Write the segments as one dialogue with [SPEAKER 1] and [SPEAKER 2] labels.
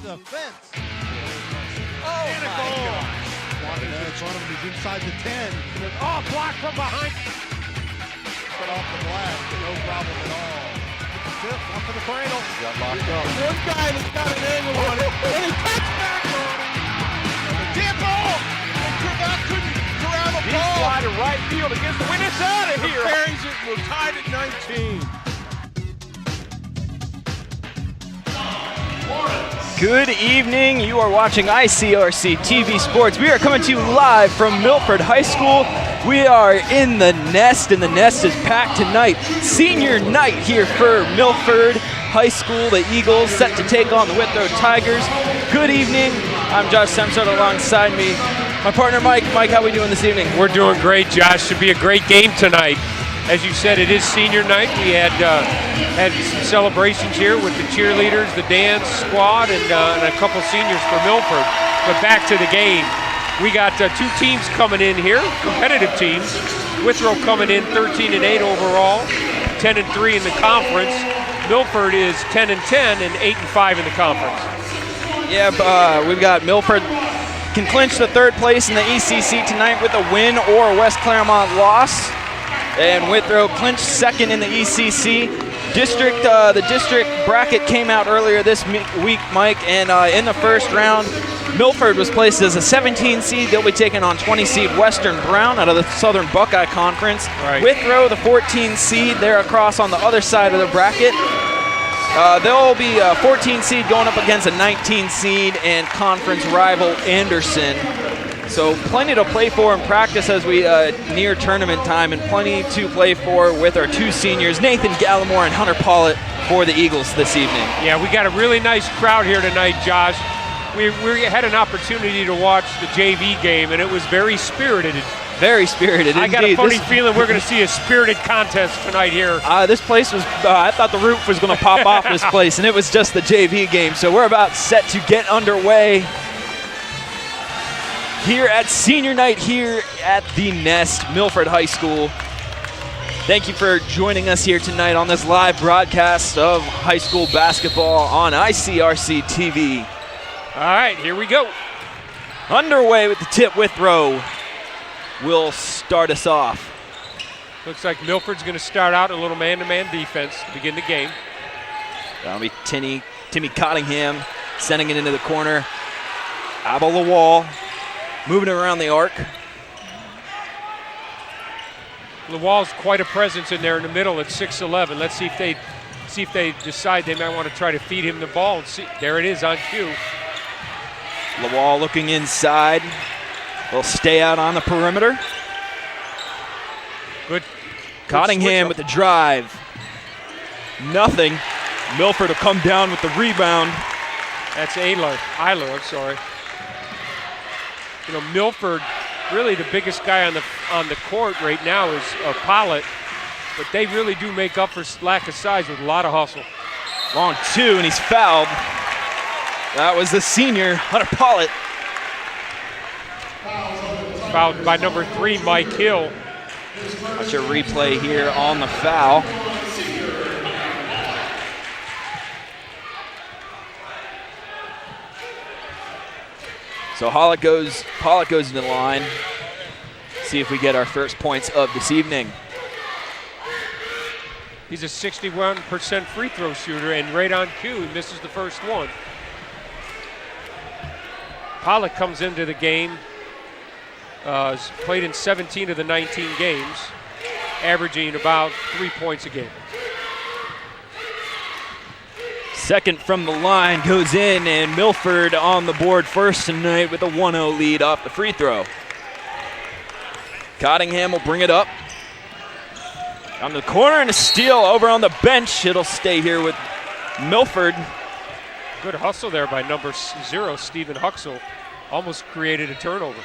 [SPEAKER 1] the fence.
[SPEAKER 2] Oh,
[SPEAKER 1] and a goal. Walking in front of him, he's inside the 10.
[SPEAKER 2] Oh, blocked from behind.
[SPEAKER 1] Cut off the glass, no problem at all. Tip, up for the cradle.
[SPEAKER 2] Got locked up.
[SPEAKER 1] One guy that's got an angle on it, and he cuts back on it. Tip ball! Cravat couldn't grab a
[SPEAKER 2] He's
[SPEAKER 1] ball.
[SPEAKER 2] fly to right field against the wind. It's out of here.
[SPEAKER 1] Buries it, we're tied at 19.
[SPEAKER 3] Good evening. You are watching ICRC-TV Sports. We are coming to you live from Milford High School. We are in the nest, and the nest is packed tonight. Senior night here for Milford High School. The Eagles set to take on the Withrow Tigers. Good evening. I'm Josh Semsard alongside me. My partner Mike. Mike, how are we doing this evening?
[SPEAKER 4] We're doing great, Josh. Should be a great game tonight. As you said, it is senior night. We had some celebrations here with the cheerleaders, the dance squad, and a couple seniors for Milford. But back to the game. We got two teams coming in here, competitive teams. Withrow coming in 13-8 overall, 10-3 in the conference. Milford is 10-10 and 8-5 in the conference.
[SPEAKER 3] Yeah, we've got Milford can clinch the third place in the ECC tonight with a win or a West Claremont loss. And Withrow clinched second in the ECC. The district bracket came out earlier this week, Mike, and in the first round, Milford was placed as a 17 seed. They'll be taking on 20 seed Western Brown out of the Southern Buckeye Conference.
[SPEAKER 4] Right.
[SPEAKER 3] Withrow, the 14 seed, they're across on the other side of the bracket. They'll be a 14 seed going up against a 19 seed and conference rival Anderson. So plenty to play for in practice as we near tournament time, and plenty to play for with our two seniors, Nathan Gallimore and Hunter Pollitt, for the Eagles this evening.
[SPEAKER 4] Yeah, we got a really nice crowd here tonight, Josh. We had an opportunity to watch the JV game, and it was very spirited.
[SPEAKER 3] Very spirited,
[SPEAKER 4] I got a
[SPEAKER 3] indeed.
[SPEAKER 4] funny feeling we're going to see a spirited contest tonight here.
[SPEAKER 3] This place was, I thought the roof was going to pop off this place, and it was just the JV game. So we're about set to get underway here at senior night here at the Nest, Milford High School. Thank you for joining us here tonight on this live broadcast of high school basketball on ICRC-TV.
[SPEAKER 4] All right, here we go.
[SPEAKER 3] Underway with the tip. Withrow will start us off.
[SPEAKER 4] Looks like Milford's going to start out a little man-to-man defense to begin the game.
[SPEAKER 3] That'll be Timmy Cottingham sending it into the corner. Eyeball the wall. Moving it around the arc.
[SPEAKER 4] LaWall's quite a presence in there in the middle at 6'11". Let's see if they decide they might want to try to feed him the ball. And see, there it is on cue.
[SPEAKER 3] LaWall looking inside. They'll stay out on the perimeter.
[SPEAKER 4] Good.
[SPEAKER 3] Cottingham with the drive. Nothing. Milford will come down with the rebound.
[SPEAKER 4] That's Eiler, I'm sorry. You know, Milford, really the biggest guy on the court right now is Pollitt, but they really do make up for lack of size with a lot of hustle.
[SPEAKER 3] Long two, and he's fouled. That was the senior, Hunter Pollitt.
[SPEAKER 4] Fouled by number 3, Mike Hill.
[SPEAKER 3] Watch a replay here on the foul. So Pollitt goes to the line. See if we get our first points of this evening.
[SPEAKER 4] He's a 61% free throw shooter, and right on cue, he misses the first one. Pollitt comes into the game, has played in 17 of the 19 games, averaging about 3 points a game.
[SPEAKER 3] Second from the line goes in, and Milford on the board first tonight with a 1-0 lead off the free throw. Cottingham will bring it up. On the corner and a steal over on the bench. It'll stay here with Milford.
[SPEAKER 4] Good hustle there by number 0, Stephen Huxell. Almost created a turnover.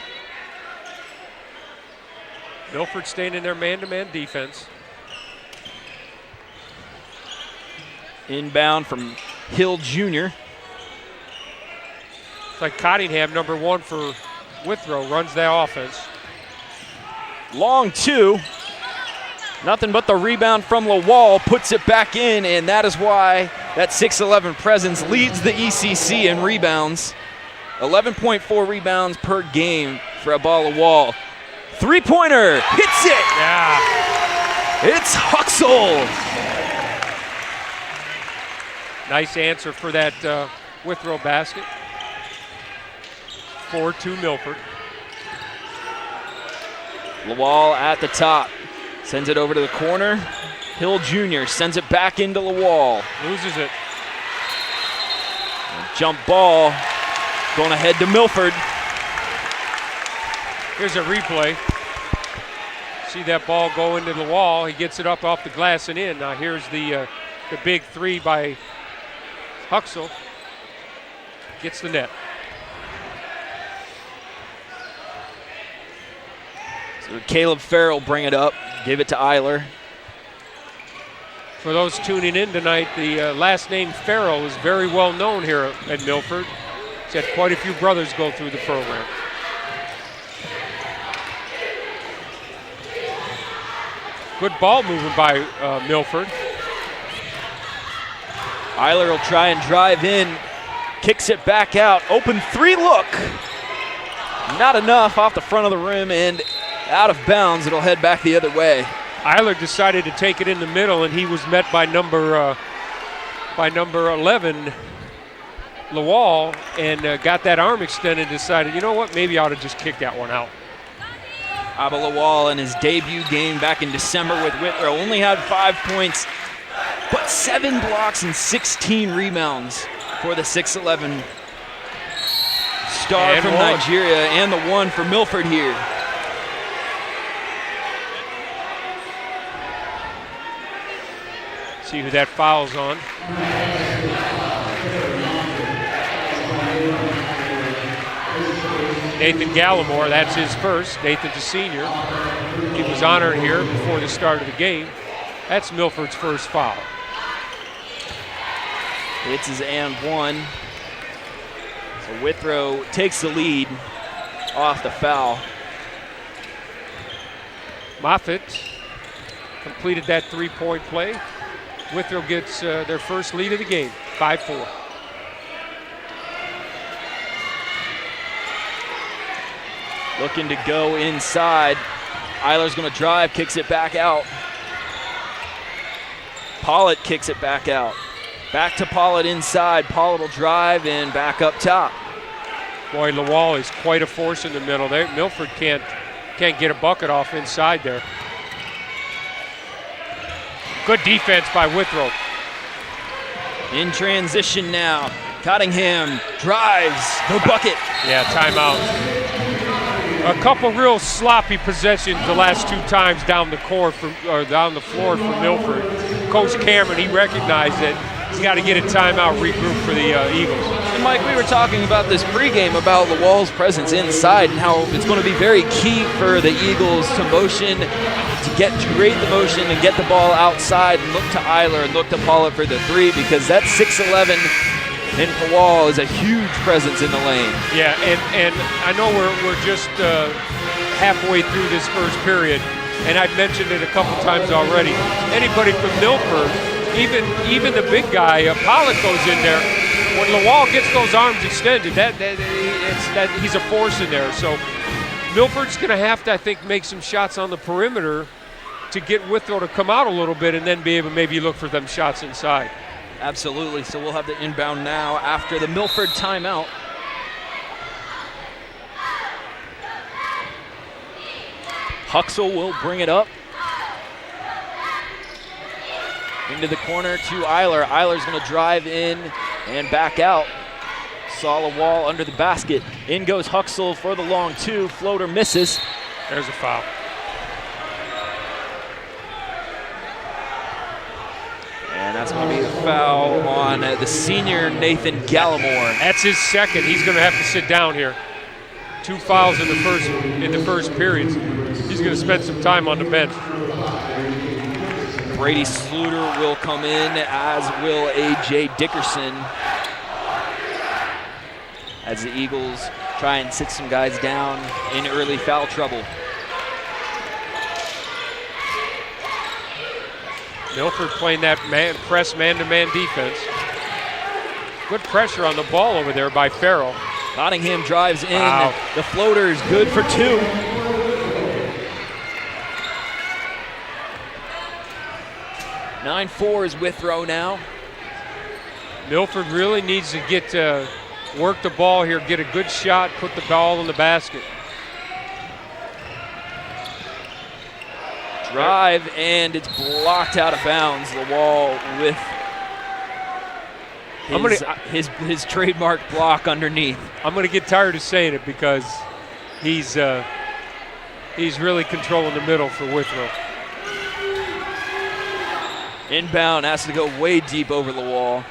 [SPEAKER 4] Milford staying in their man-to-man defense.
[SPEAKER 3] Inbound from Hill Jr.
[SPEAKER 4] It's like Cottingham, number 1 for Withrow, runs that offense.
[SPEAKER 3] Long two. Nothing but the rebound from LaWall, puts it back in, and that is why That 6'11 presence leads the ECC in rebounds. 11.4 rebounds per game for Abala Wall. Three-pointer, hits it!
[SPEAKER 4] Yeah.
[SPEAKER 3] It's Huxell.
[SPEAKER 4] Nice answer for that Withrow basket. 4-2 Milford.
[SPEAKER 3] Lawal at the top. Sends it over to the corner. Hill Jr. sends it back into Lawal.
[SPEAKER 4] Loses it.
[SPEAKER 3] Jump ball going ahead to Milford.
[SPEAKER 4] Here's a replay. See that ball go into the wall. He gets it up off the glass and in. Now here's the big three by Huxell. Gets the net.
[SPEAKER 3] So Caleb Farrell bring it up. Give it to Eiler.
[SPEAKER 4] For those tuning in tonight, the last name Farrell is very well known here at Milford. He's had quite a few brothers go through the program. Good ball movement by Milford.
[SPEAKER 3] Eiler will try and drive in. Kicks it back out. Open three look. Not enough off the front of the rim and out of bounds. It'll head back the other way.
[SPEAKER 4] Eiler decided to take it in the middle, and he was met by number 11, Lawal, and got that arm extended and decided, you know what, maybe I ought to just kick that one out.
[SPEAKER 3] Abba Lawal in his debut game back in December with Withrow only had 5 points, but 7 blocks and 16 rebounds for the 6'11 star
[SPEAKER 4] And
[SPEAKER 3] from
[SPEAKER 4] one.
[SPEAKER 3] Nigeria, and the one for Milford here.
[SPEAKER 4] See who that foul's on. Nathan Gallimore, that's his first. Nathan's a senior. He was honored here before the start of the game. That's Milford's first foul.
[SPEAKER 3] It's his and one. So Withrow takes the lead off the foul.
[SPEAKER 4] Moffitt completed that three-point play. Withrow gets their first lead of the game, 5-4.
[SPEAKER 3] Looking to go inside. Eiler's going to drive, kicks it back out. Pollitt kicks it back out. Back to Pollitt inside. Pollitt will drive and back up top.
[SPEAKER 4] Boy, Lawal is quite a force in the middle there. Milford can't get a bucket off inside there. Good defense by Withrow.
[SPEAKER 3] In transition now. Cottingham drives the bucket.
[SPEAKER 4] Yeah, timeout. A couple real sloppy possessions the last 2 times down the court down the floor for Milford. Coach Cameron, he recognized that he's got to get a timeout, regroup for the Eagles.
[SPEAKER 3] And Mike, we were talking about this pregame about Lawal's presence inside and how it's going to be very key for the Eagles to motion, to create the motion and get the ball outside and look to Eiler and look to Pollitt for the three, because that 6'11 in Lawal is a huge presence in the lane.
[SPEAKER 4] Yeah, and I know we're just halfway through this first period, and I've mentioned it a couple times already. Anybody from Milford, even the big guy, Pollitt goes in there. When Lawal gets those arms extended, he's a force in there. So Milford's going to have to, I think, make some shots on the perimeter to get Withrow to come out a little bit and then be able to maybe look for them shots inside.
[SPEAKER 3] Absolutely. So we'll have the inbound now after the Milford timeout. Huxell will bring it up. Into the corner to Eiler. Eiler's going to drive in and back out. Saw Lawal under the basket. In goes Huxell for the long two. Floater misses.
[SPEAKER 4] There's a foul.
[SPEAKER 3] And that's going to be the foul on the senior Nathan Gallimore.
[SPEAKER 4] That's his second. He's going to have to sit down here. 2 fouls in the first period. He's going to spend some time on the bench.
[SPEAKER 3] Brady Sluter will come in, as will A.J. Dickerson, as the Eagles try and sit some guys down in early foul trouble.
[SPEAKER 4] Milford playing that press man-to-man defense. Good pressure on the ball over there by Farrell.
[SPEAKER 3] Nottingham drives in.
[SPEAKER 4] Wow.
[SPEAKER 3] The floater is good for 2. (9-4) is Withrow now.
[SPEAKER 4] Milford really needs to get work the ball here, get a good shot, put the ball in the basket.
[SPEAKER 3] Drive, and it's blocked out of bounds. The wall with his trademark block underneath.
[SPEAKER 4] I'm going to get tired of saying it because he's really controlling the middle for Withrow.
[SPEAKER 3] Inbound has to go way deep over the wall.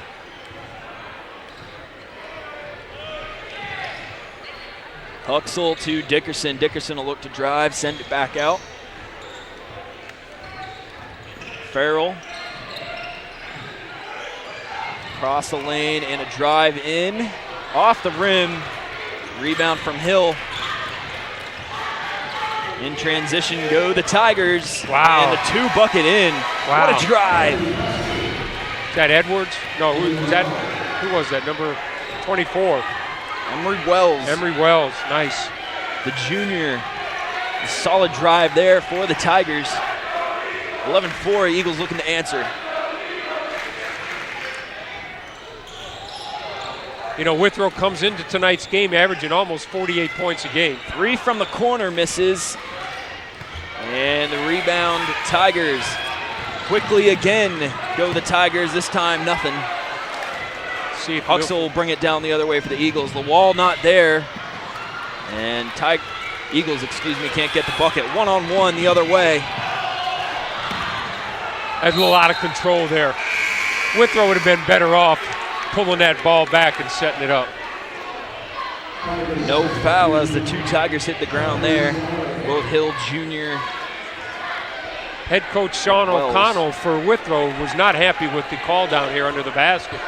[SPEAKER 3] Huxell to Dickerson. Dickerson will look to drive, send it back out. Farrell. Across the lane and a drive in. Off the rim. Rebound from Hill. In transition go the Tigers.
[SPEAKER 4] Wow.
[SPEAKER 3] And the 2-bucket in.
[SPEAKER 4] Wow.
[SPEAKER 3] What a drive.
[SPEAKER 4] Is that Edwards? No, who was that? Number 24.
[SPEAKER 3] Emery Wells.
[SPEAKER 4] Emery Wells, nice.
[SPEAKER 3] The junior. A solid drive there for the Tigers. 11-4, Eagles looking to answer.
[SPEAKER 4] You know, Withrow comes into tonight's game averaging almost 48 points a game.
[SPEAKER 3] 3 from the corner misses. And the rebound, Tigers. Quickly again go the Tigers, this time nothing.
[SPEAKER 4] See if
[SPEAKER 3] Huxell will bring it down the other way for the Eagles. The wall not there. And Eagles, can't get the bucket. 1-on-1 the other way.
[SPEAKER 4] There's a lot of control there. Withrow would have been better off pulling that ball back and setting it up.
[SPEAKER 3] No foul as the 2 Tigers hit the ground there. Will Hill Jr.
[SPEAKER 4] Head coach Sean
[SPEAKER 3] Wells.
[SPEAKER 4] O'Connell for Withrow was not happy with the call down here under the basket.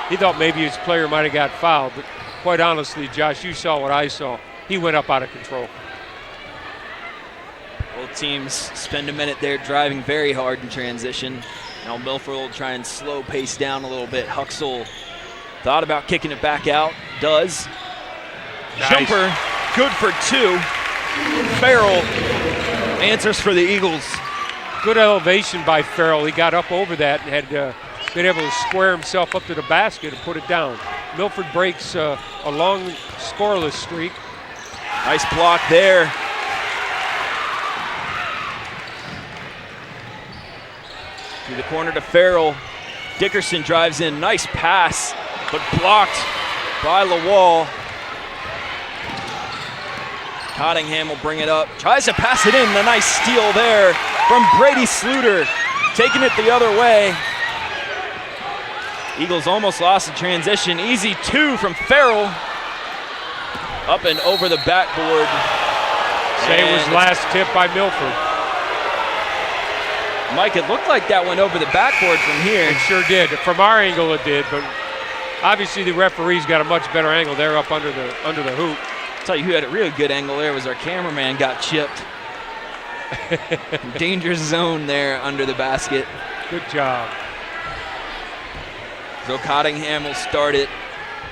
[SPEAKER 4] He thought maybe his player might have got fouled, but quite honestly, Josh, you saw what I saw. He went up out of control.
[SPEAKER 3] Both teams spend a minute there driving very hard in transition. Now Milford will try and slow pace down a little bit. Huxell thought about kicking it back out. Does.
[SPEAKER 4] Nice.
[SPEAKER 3] Jumper, good for 2. Farrell answers for the Eagles.
[SPEAKER 4] Good elevation by Farrell. He got up over that and had been able to square himself up to the basket and put it down. Milford breaks a long scoreless streak.
[SPEAKER 3] Nice block there. Through the corner to Farrell. Dickerson drives in. Nice pass, but blocked by Lawal. Cottingham will bring it up. Tries to pass it in. A nice steal there from Brady Sluter. Taking it the other way. Eagles almost lost the transition. Easy 2 from Farrell. Up and over the backboard.
[SPEAKER 4] Say it was last tip by Milford.
[SPEAKER 3] Mike, it looked like that went over the backboard from here.
[SPEAKER 4] It sure did. From our angle it did, but obviously the referee's got a much better angle there up under the hoop.
[SPEAKER 3] I'll tell you who had a real good angle there was our cameraman, got chipped. Dangerous zone there under the basket.
[SPEAKER 4] Good job.
[SPEAKER 3] So Cottingham will start it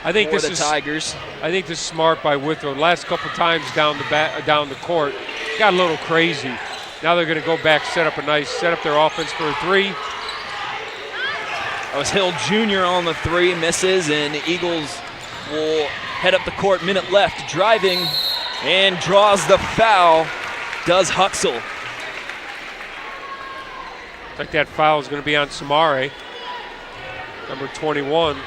[SPEAKER 4] I think
[SPEAKER 3] for
[SPEAKER 4] this
[SPEAKER 3] the
[SPEAKER 4] is
[SPEAKER 3] Tigers.
[SPEAKER 4] I think this is smart by Withrow. Last couple times down the court, got a little crazy. Now they're going to go back, set up their offense for a 3.
[SPEAKER 3] That was Hill Jr. on the 3, misses, and the Eagles will head up the court. Minute left, driving, and draws the foul. Does Huxell.
[SPEAKER 4] I think that foul is going to be on Samare, number 21.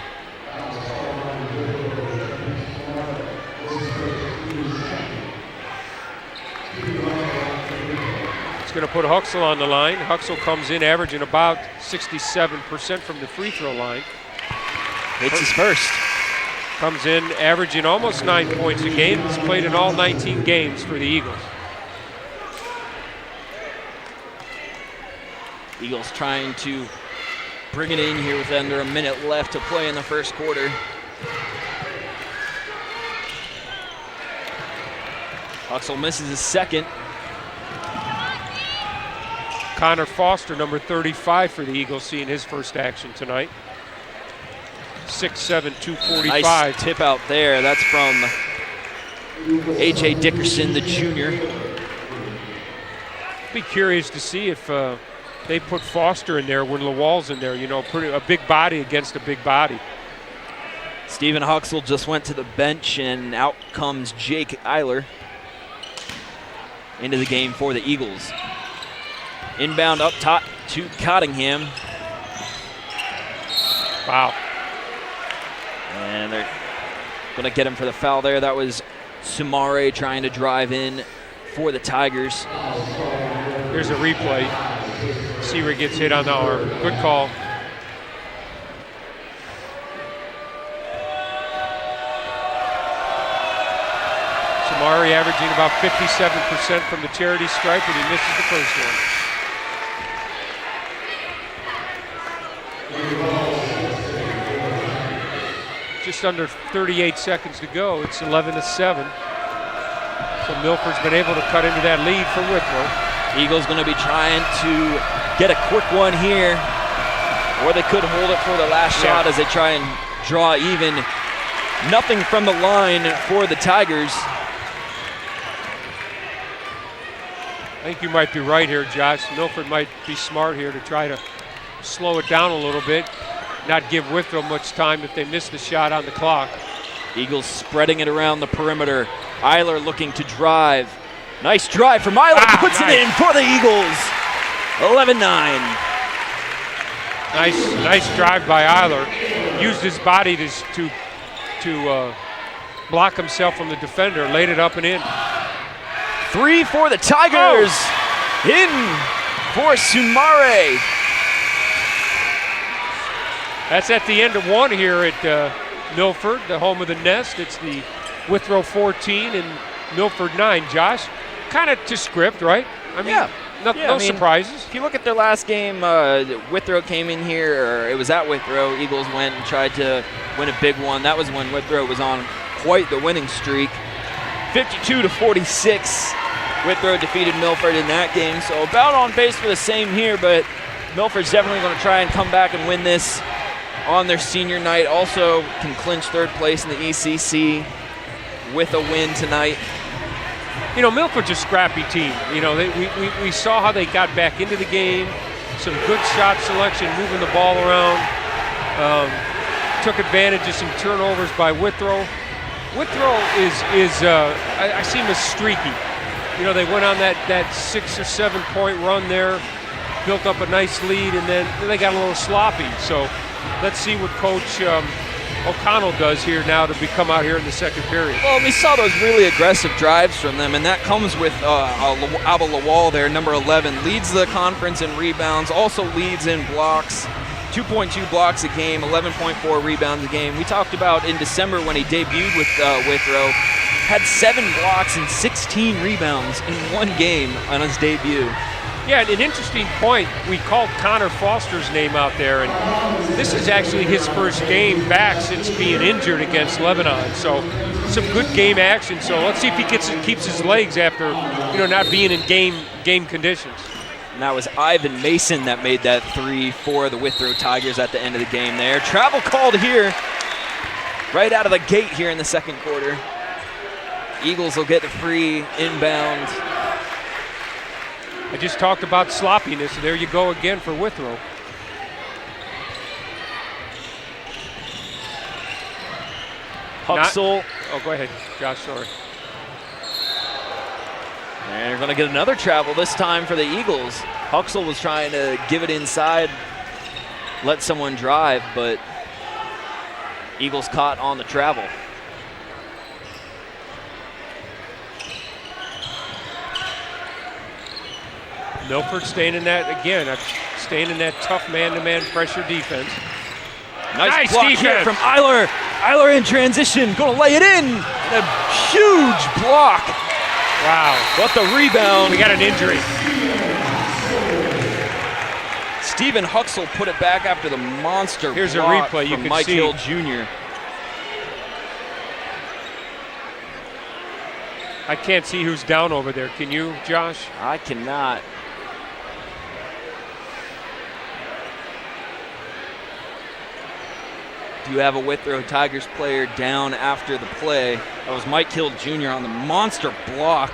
[SPEAKER 4] It's going to put Huxell on the line. Huxell comes in averaging about 67% from the free throw line.
[SPEAKER 3] Hits his first.
[SPEAKER 4] Comes in averaging almost 9 points a game. He's played in all 19 games for the Eagles.
[SPEAKER 3] Eagles trying to bring it in here with under a minute left to play in the first quarter. Huxell misses his second.
[SPEAKER 4] Connor Foster, number 35 for the Eagles, seeing his first action tonight. 6'7", 245.
[SPEAKER 3] Nice tip out there. That's from A.J. Dickerson, the junior.
[SPEAKER 4] Be curious to see if they put Foster in there when Lawal's in there. You know, a big body against a big body.
[SPEAKER 3] Stephen Huxell just went to the bench, and out comes Jake Eiler into the game for the Eagles. Inbound up top to Cottingham.
[SPEAKER 4] Wow.
[SPEAKER 3] And they're going to get him for the foul there. That was Sumare trying to drive in for the Tigers.
[SPEAKER 4] Here's a replay. See where he gets hit on the arm. Good call. Sumare averaging about 57% from the charity stripe, and he misses the first one. Just under 38 seconds to go. It's 11-7. So Milford's been able to cut into that lead for Withrow.
[SPEAKER 3] Eagles going to be trying to get a quick one here, or they could hold it for the last shot as they try and draw even. Nothing from the line for the Tigers.
[SPEAKER 4] I think you might be right here, Josh. Milford might be smart here to try to slow it down a little bit, not give Withrow much time if they miss the shot on the clock.
[SPEAKER 3] Eagles spreading it around the perimeter. Eiler looking to drive. Nice drive from Eiler, puts it in for the Eagles. 11-9.
[SPEAKER 4] Nice drive by Eiler. Used his body to block himself from the defender, laid it up and in.
[SPEAKER 3] 3 for the Tigers. In for Sumare.
[SPEAKER 4] That's at the end of one here at Milford, the home of the Nest. It's the Withrow 14 and Milford 9. Josh, kind of to script, right? I mean, no surprises.
[SPEAKER 3] If you look at their last game, Withrow came in here, or it was at Withrow. Eagles went and tried to win a big one. That was when Withrow was on quite the winning streak. 52-46. Withrow defeated Milford in that game, so about on pace for the same here, but Milford's definitely going to try and come back and win this on their senior night. Also can clinch third place in the ECC with a win tonight.
[SPEAKER 4] You know, Milford's a scrappy team. You know, we saw how they got back into the game. Some good shot selection, moving the ball around. Took advantage of some turnovers by Withrow. Withrow I see him as streaky. You know, they went on that 6 or 7 point run there, built up a nice lead, and then they got a little sloppy. So let's see what Coach O'Connell does here now to come out here in the second period.
[SPEAKER 3] Well, we saw those really aggressive drives from them, and that comes with Abba Lawal there, number 11, leads the conference in rebounds, also leads in blocks. 2.2 blocks a game, 11.4 rebounds a game. We talked about in December when he debuted with Withrow, had 7 blocks and 16 rebounds in one game on his debut.
[SPEAKER 4] Yeah, an interesting point. We called Connor Foster's name out there, and this is actually his first game back since being injured against Lebanon. So some good game action. So let's see if he keeps his legs after not being in game conditions.
[SPEAKER 3] And that was Ivan Mason that made that 3 for the Withrow Tigers at the end of the game there. Travel called here, right out of the gate here in the second quarter. Eagles will get the free inbound.
[SPEAKER 4] I just talked about sloppiness. There you go again for Withrow.
[SPEAKER 3] Huxell.
[SPEAKER 4] Go ahead, Josh, sorry.
[SPEAKER 3] And they're going to get another travel, this time for the Eagles. Huxell was trying to give it inside, let someone drive, but Eagles caught on the travel.
[SPEAKER 4] Milford staying in that tough man-to-man pressure defense.
[SPEAKER 3] Nice block defense here from Eiler. Eiler in transition, going to lay it in. And a huge block.
[SPEAKER 4] Wow.
[SPEAKER 3] What the rebound.
[SPEAKER 4] We got an injury.
[SPEAKER 3] Stephen Huxell put it back after the monster
[SPEAKER 4] Here's a
[SPEAKER 3] block
[SPEAKER 4] replay. You
[SPEAKER 3] from
[SPEAKER 4] can
[SPEAKER 3] Mike
[SPEAKER 4] see
[SPEAKER 3] Hill Jr.
[SPEAKER 4] I can't see who's down over there. Can you, Josh?
[SPEAKER 3] I cannot. do have a Withrow Tigers player down after the play. That was Mike Hill Jr. on the monster block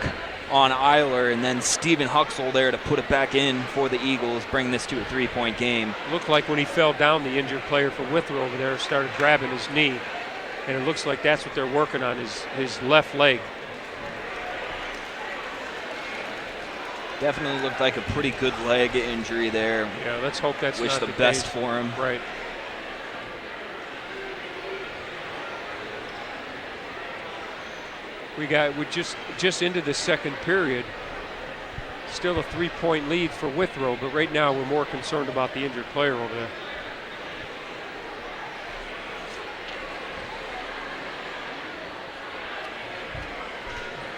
[SPEAKER 3] on Eiler, and then Steven Huxell there to put it back in for the Eagles, bring this to a 3-point game.
[SPEAKER 4] Looked like when he fell down, the injured player for Withrow over there started grabbing his knee, and it looks like that's what they're working on, his left leg.
[SPEAKER 3] Definitely looked like a pretty good leg injury there.
[SPEAKER 4] Yeah, let's hope that's
[SPEAKER 3] Wish
[SPEAKER 4] not
[SPEAKER 3] the
[SPEAKER 4] the
[SPEAKER 3] best
[SPEAKER 4] case.
[SPEAKER 3] for him.
[SPEAKER 4] Right. We just into the second period. Still a 3-point lead for Withrow, but right now we're more concerned about the injured player over there.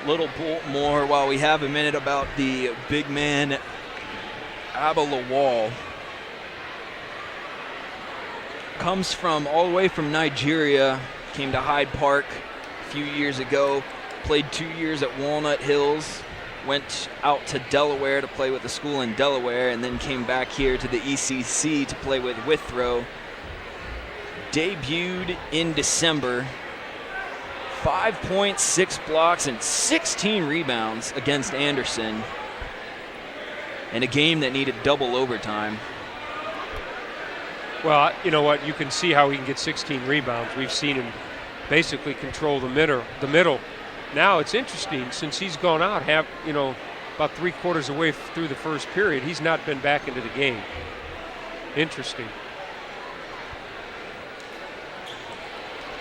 [SPEAKER 3] Little more while we have a minute about the big man Abba Lawal. Comes from all the way from Nigeria, came to Hyde Park a few years ago, played 2 years at Walnut Hills, went out to Delaware to play with a school in Delaware, and then came back here to the ECC to play with Withrow. Debuted in December. 5 points, 6 blocks, and 16 rebounds against Anderson in a game that needed double overtime.
[SPEAKER 4] Well, you know what? You can see how he can get 16 rebounds. We've seen him basically control the middle. Now it's interesting, since he's gone out about 3/4 away through the first period, he's not been back into the game. Interesting.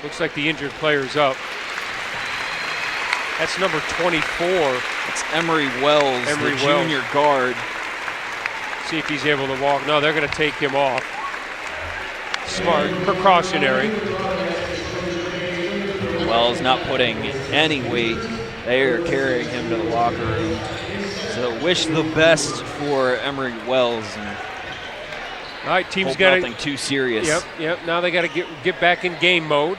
[SPEAKER 4] Looks like the injured player's up. That's number 24.
[SPEAKER 3] It's Emery Wells, the junior guard.
[SPEAKER 4] See if he's able to walk. No, they're going to take him off. Smart, precautionary.
[SPEAKER 3] Wells not putting any weight. They are carrying him to the locker room. So wish the best for Emery Wells.
[SPEAKER 4] All right, team's
[SPEAKER 3] got
[SPEAKER 4] got
[SPEAKER 3] nothing too serious.
[SPEAKER 4] Yep. Now they got to get back in game mode.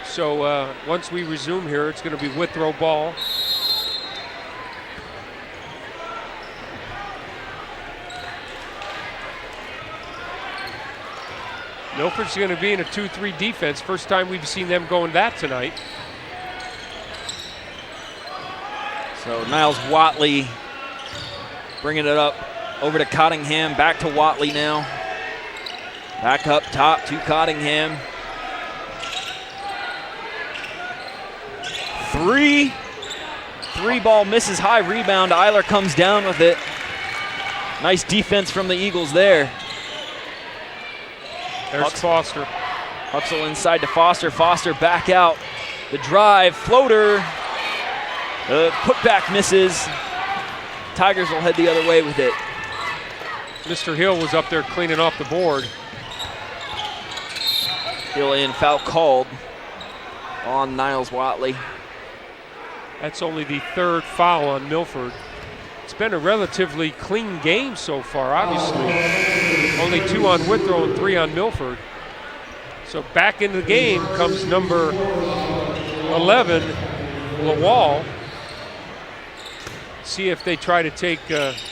[SPEAKER 4] So once we resume here, it's going to be Withrow ball. Milford's going to be in a 2-3 defense. First time we've seen them going that tonight.
[SPEAKER 3] So Niles Watley bringing it up over to Cottingham. Back to Watley now. Back up top to Cottingham. Three ball misses, high rebound. Eiler comes down with it. Nice defense from the Eagles there.
[SPEAKER 4] There's Foster.
[SPEAKER 3] Huxell inside to Foster. Foster back out. The drive, floater. Putback misses. Tigers will head the other way with it.
[SPEAKER 4] Mr. Hill was up there cleaning off the board.
[SPEAKER 3] Hill in, foul called on Niles Watley.
[SPEAKER 4] That's only the third foul on Milford. It's been a relatively clean game so far, obviously. Only 2 on Withrow and 3 on Milford. So back into the game comes number 11, Lawal. See if they try to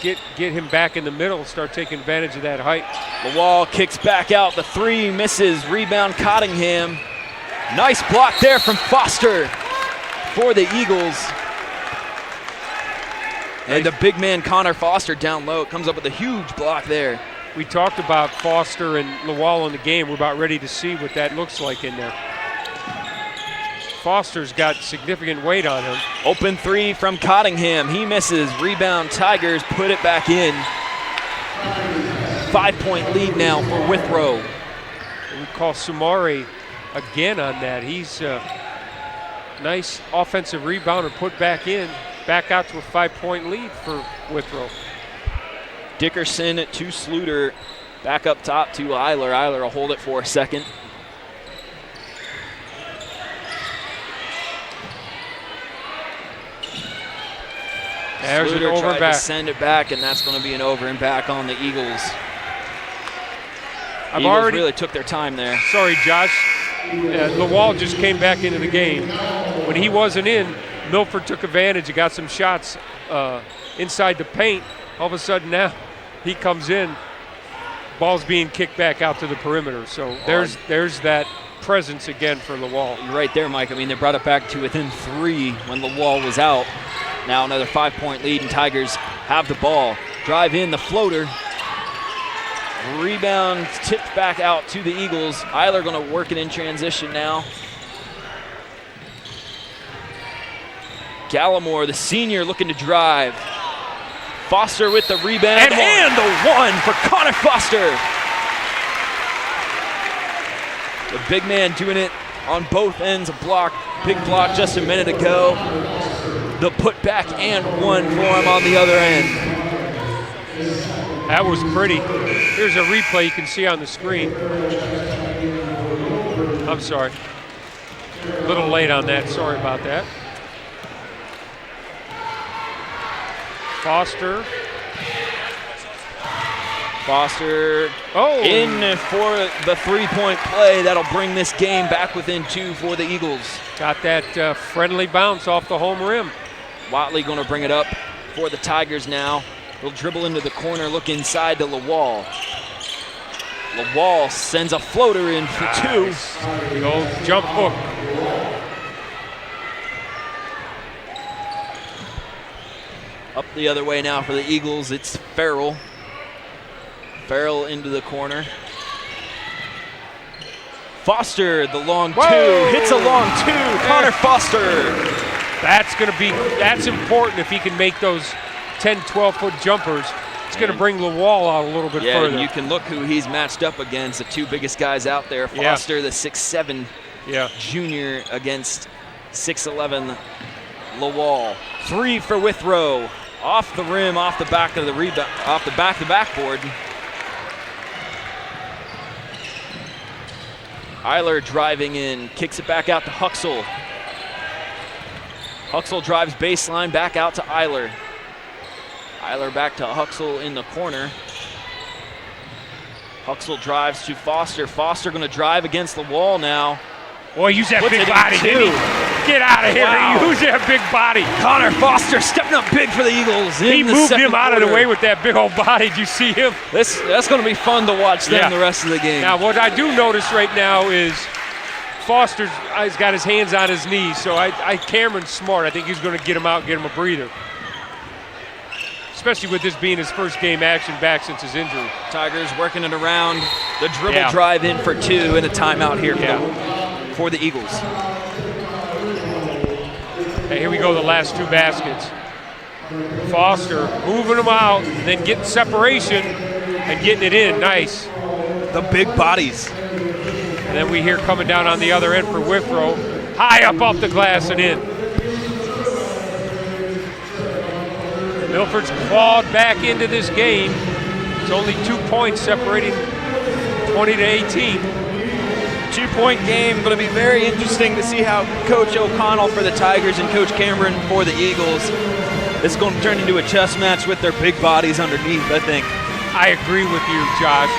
[SPEAKER 4] get him back in the middle and start taking advantage of that height.
[SPEAKER 3] Lawal kicks back out. The 3 misses. Rebound Cottingham. Nice block there from Foster for the Eagles. And the big man Connor Foster down low comes up with a huge block there.
[SPEAKER 4] We talked about Foster and Lawal in the game. We're about ready to see what that looks like in there. Foster's got significant weight on him.
[SPEAKER 3] Open 3 from Cottingham. He misses. Rebound Tigers put it back in. 5-point lead now for Withrow.
[SPEAKER 4] We call Sumari again on that. He's nice offensive rebounder put back in. Back out to a 5-point lead for Withrow.
[SPEAKER 3] Dickerson to Sluter. Back up top to Eiler. Eiler will hold it for a second.
[SPEAKER 4] There's an over
[SPEAKER 3] tried
[SPEAKER 4] and back.
[SPEAKER 3] to send it back, and that's going to be an over and back on the Eagles. Eagles really took their time there.
[SPEAKER 4] Sorry, Josh. Lawal just came back into the game. When he wasn't in, Milford took advantage and got some shots inside the paint. All of a sudden now he comes in, ball's being kicked back out to the perimeter. So there's that presence again for Lawal.
[SPEAKER 3] You're right there, Mike. I mean, they brought it back to within 3 when Lawal was out. Now another 5-point lead, and Tigers have the ball. Drive in the floater. Rebound tipped back out to the Eagles. Eiler going to work it in transition now. Gallimore, the senior, looking to drive. Foster with the rebound and the one for Connor Foster. The big man doing it on both ends of block. Big block just a minute ago. The putback and one for him on the other end.
[SPEAKER 4] That was pretty. Here's a replay you can see on the screen. I'm sorry. A little late on that. Sorry about that. Foster in for the 3-point play. That'll bring this game back within 2 for the Eagles. Got that friendly bounce off the home rim.
[SPEAKER 3] Watley going to bring it up for the Tigers now. He'll dribble into the corner, look inside to Lawal. Lawal sends a floater in for 2.
[SPEAKER 4] The old jump hook.
[SPEAKER 3] Up the other way now for the Eagles, it's Farrell. Farrell into the corner. Foster, the long 2, hits a long 2, Connor Foster.
[SPEAKER 4] That's important if he can make those 10, 12-foot jumpers. It's going to bring Lawal out a little bit further.
[SPEAKER 3] You can look who he's matched up against, the 2 biggest guys out there. Foster, the 6'7" junior against 6'11" Lawal. 3 for Withrow. Off the rim, off the back of the rebound, off the backboard. Eiler driving in, kicks it back out to Huxell. Huxell drives baseline, back out to Eiler. Eiler back to Huxell in the corner. Huxell drives to Foster. Foster going to drive against the wall now.
[SPEAKER 4] Boy, use that big body, didn't he? Get out of here. Wow. Use that big body.
[SPEAKER 3] Connor Foster stepping up big for the Eagles.
[SPEAKER 4] He moved him out of the way with that big old body. Did you see him?
[SPEAKER 3] That's going to be fun to watch them the rest of the game.
[SPEAKER 4] Now, what I do notice right now is Foster's got his hands on his knees, so Cameron's smart. I think he's going to get him out, get him a breather. Especially with this being his first game action back since his injury.
[SPEAKER 3] Tigers working it around. The dribble drive in for 2 and a timeout here for the Eagles.
[SPEAKER 4] Hey, here we go, the last 2 baskets. Foster moving them out, and then getting separation and getting it in. Nice.
[SPEAKER 3] The big bodies.
[SPEAKER 4] And then we hear coming down on the other end for Withrow. High up off the glass and in. Milford's clawed back into this game. It's only 2 points separating 20 to 18.
[SPEAKER 3] 2-point game. Going to be very interesting to see how Coach O'Connell for the Tigers and Coach Cameron for the Eagles. This is going to turn into a chess match with their big bodies underneath, I think.
[SPEAKER 4] I agree with you, Josh.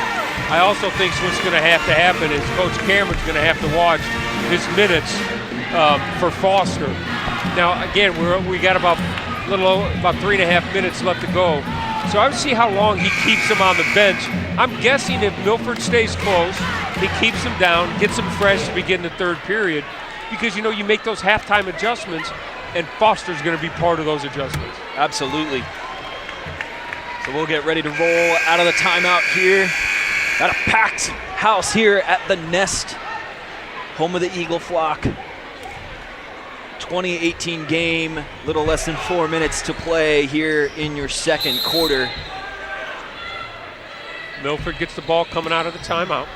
[SPEAKER 4] I also think what's going to happen is Coach Cameron's going to have to watch his minutes for Foster. Now, again, we got about 3.5 minutes left to go. So I would see how long he keeps him on the bench. I'm guessing if Milford stays close, he keeps him down, gets him fresh to begin the 3rd period, because you make those halftime adjustments, and Foster's going to be part of those adjustments.
[SPEAKER 3] Absolutely. So we'll get ready to roll out of the timeout here. Got a packed house here at the Nest, home of the Eagle flock. 2018 game, little less than 4 minutes to play here in your 2nd quarter.
[SPEAKER 4] Milford gets the ball coming out of the timeout.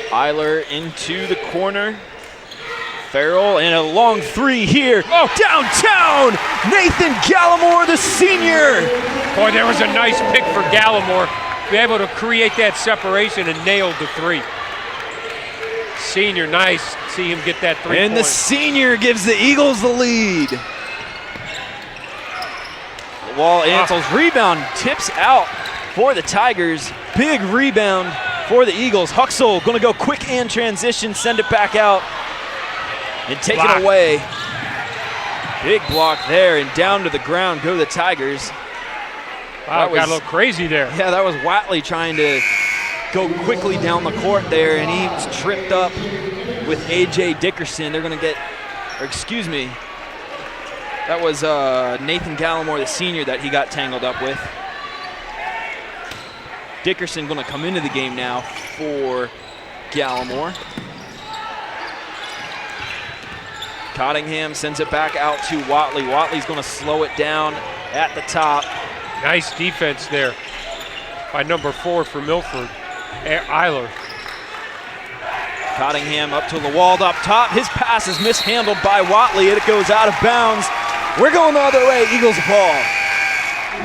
[SPEAKER 3] Eiler into the corner. Farrell and a long 3 here. Downtown, Nathan Gallimore, the senior.
[SPEAKER 4] Boy, there was a nice pick for Gallimore. Be able to create that separation and nailed the 3. Senior, nice. See him get that 3
[SPEAKER 3] And the senior gives the Eagles the lead. Wall Ansel's rebound tips out for the Tigers. Big rebound for the Eagles. Huxell going to go quick and transition, send it back out, and take it away. Big block there, and down to the ground go the Tigers.
[SPEAKER 4] Wow, got a little crazy there.
[SPEAKER 3] Yeah, that was Watley trying to go quickly down the court there, and he was tripped up with A.J. Dickerson. They're going to get, or excuse me, that was Nathan Gallimore, the senior, that he got tangled up with. Dickerson going to come into the game now for Gallimore. Cottingham sends it back out to Watley. Watley's going to slow it down at the top.
[SPEAKER 4] Nice defense there by number 4 for Milford, Eiler.
[SPEAKER 3] Cottingham up to Lewald up top. His pass is mishandled by Watley. It goes out of bounds. We're going the other way. Eagles ball.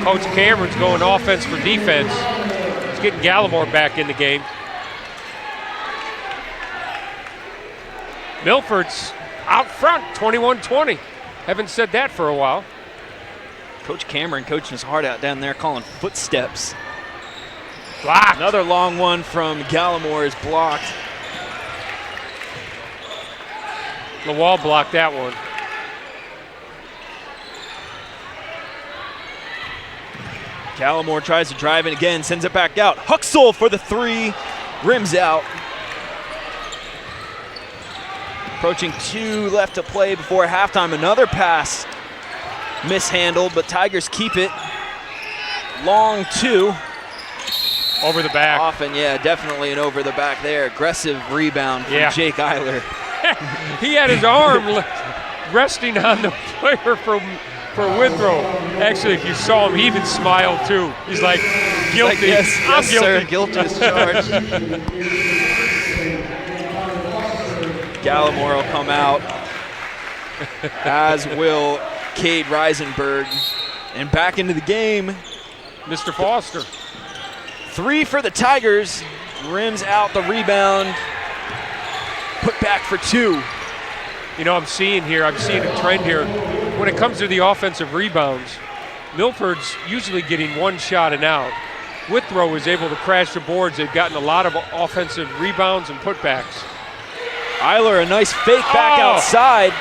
[SPEAKER 4] Coach Cameron's going offense for defense. He's getting Gallimore back in the game. Milford's out front, 21-20. Haven't said that for a while.
[SPEAKER 3] Coach Cameron coaching his heart out down there, calling footsteps.
[SPEAKER 4] Blocked.
[SPEAKER 3] Another long one from Gallimore is blocked.
[SPEAKER 4] Lewald blocked that one.
[SPEAKER 3] Gallimore tries to drive it again, sends it back out. Huxell for the 3, rims out. Approaching 2 left to play before halftime. Another pass mishandled, but Tigers keep it. Long 2.
[SPEAKER 4] Over the back.
[SPEAKER 3] Often, yeah, definitely an over the back there. Aggressive rebound from Jake Eiler.
[SPEAKER 4] He had his arm resting on the player for Withrow. Actually, if you saw him, he even smiled too. He's like, guilty.
[SPEAKER 3] Like, yes,
[SPEAKER 4] I'm
[SPEAKER 3] yes,
[SPEAKER 4] guilty.
[SPEAKER 3] Sir, guilty as charged. Gallimore will come out, as will Cade Reisenberg. And back into the game,
[SPEAKER 4] Mr. Foster.
[SPEAKER 3] 3 for the Tigers. Rims out the rebound. Put back for 2.
[SPEAKER 4] You know, I'm seeing a trend here. When it comes to the offensive rebounds, Milford's usually getting 1 shot and out. Withrow is able to crash the boards. They've gotten a lot of offensive rebounds and putbacks.
[SPEAKER 3] Eiler, a nice fake back outside.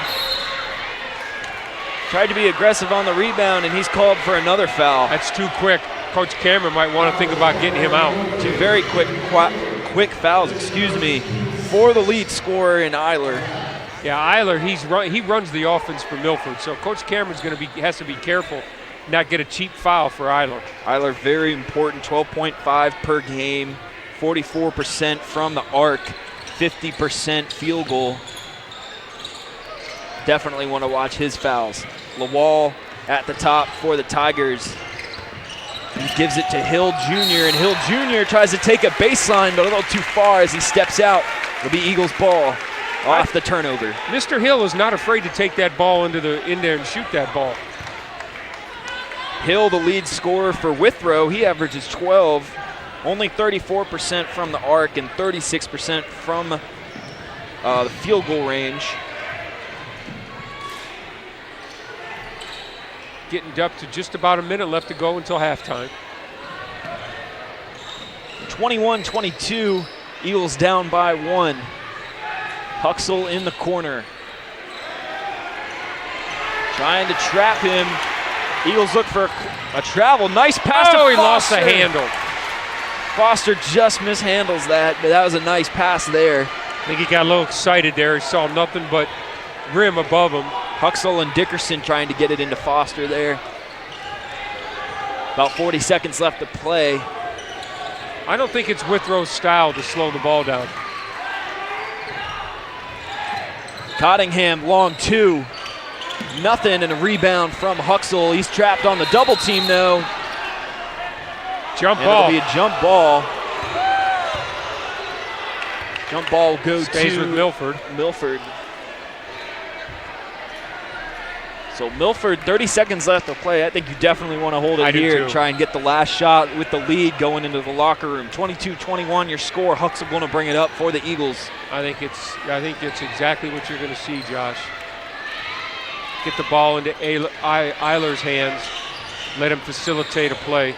[SPEAKER 3] Tried to be aggressive on the rebound, and he's called for another foul.
[SPEAKER 4] That's too quick. Coach Cameron might want to think about getting him out.
[SPEAKER 3] 2 very quick fouls, for the lead scorer in Eiler.
[SPEAKER 4] Yeah, Eiler, he runs the offense for Milford, so Coach Cameron's has to be careful not get a cheap foul for Eiler.
[SPEAKER 3] Eiler, very important, 12.5 per game, 44% from the arc, 50% field goal. Definitely want to watch his fouls. Lawal at the top for the Tigers. He gives it to Hill Jr., and Hill Jr. tries to take a baseline, but a little too far as he steps out. It'll be Eagles ball off the turnover.
[SPEAKER 4] Mr. Hill is not afraid to take that ball in there and shoot that ball.
[SPEAKER 3] Hill, the lead scorer for Withrow, he averages 12. Only 34% from the arc and 36% from the field goal range.
[SPEAKER 4] Getting up to just about a minute left to go until halftime.
[SPEAKER 3] 21-22, Eagles down by 1. Huxell in the corner. Trying to trap him. Eagles look for a travel. Nice pass to Foster.
[SPEAKER 4] He lost the handle.
[SPEAKER 3] Foster just mishandles that, but that was a nice pass there.
[SPEAKER 4] I think he got a little excited there. He saw nothing but rim above him.
[SPEAKER 3] Huxell and Dickerson trying to get it into Foster there. About 40 seconds left to play.
[SPEAKER 4] I don't think it's Withrow's style to slow the ball down.
[SPEAKER 3] Cottingham, long 2. Nothing, and a rebound from Huxell. He's trapped on the double team though.
[SPEAKER 4] Jump
[SPEAKER 3] and
[SPEAKER 4] ball.
[SPEAKER 3] It'll be a jump ball. Jump ball goes
[SPEAKER 4] Stays
[SPEAKER 3] to
[SPEAKER 4] with Milford.
[SPEAKER 3] Milford. So Milford, 30 seconds left to play. I think you definitely want to hold it here and try and get the last shot with the lead going into the locker room. 22-21 your score. Huxell going to bring it up for the Eagles.
[SPEAKER 4] I think it's exactly what you're going to see, Josh. Get the ball into Eiler's hands. Let him facilitate a play.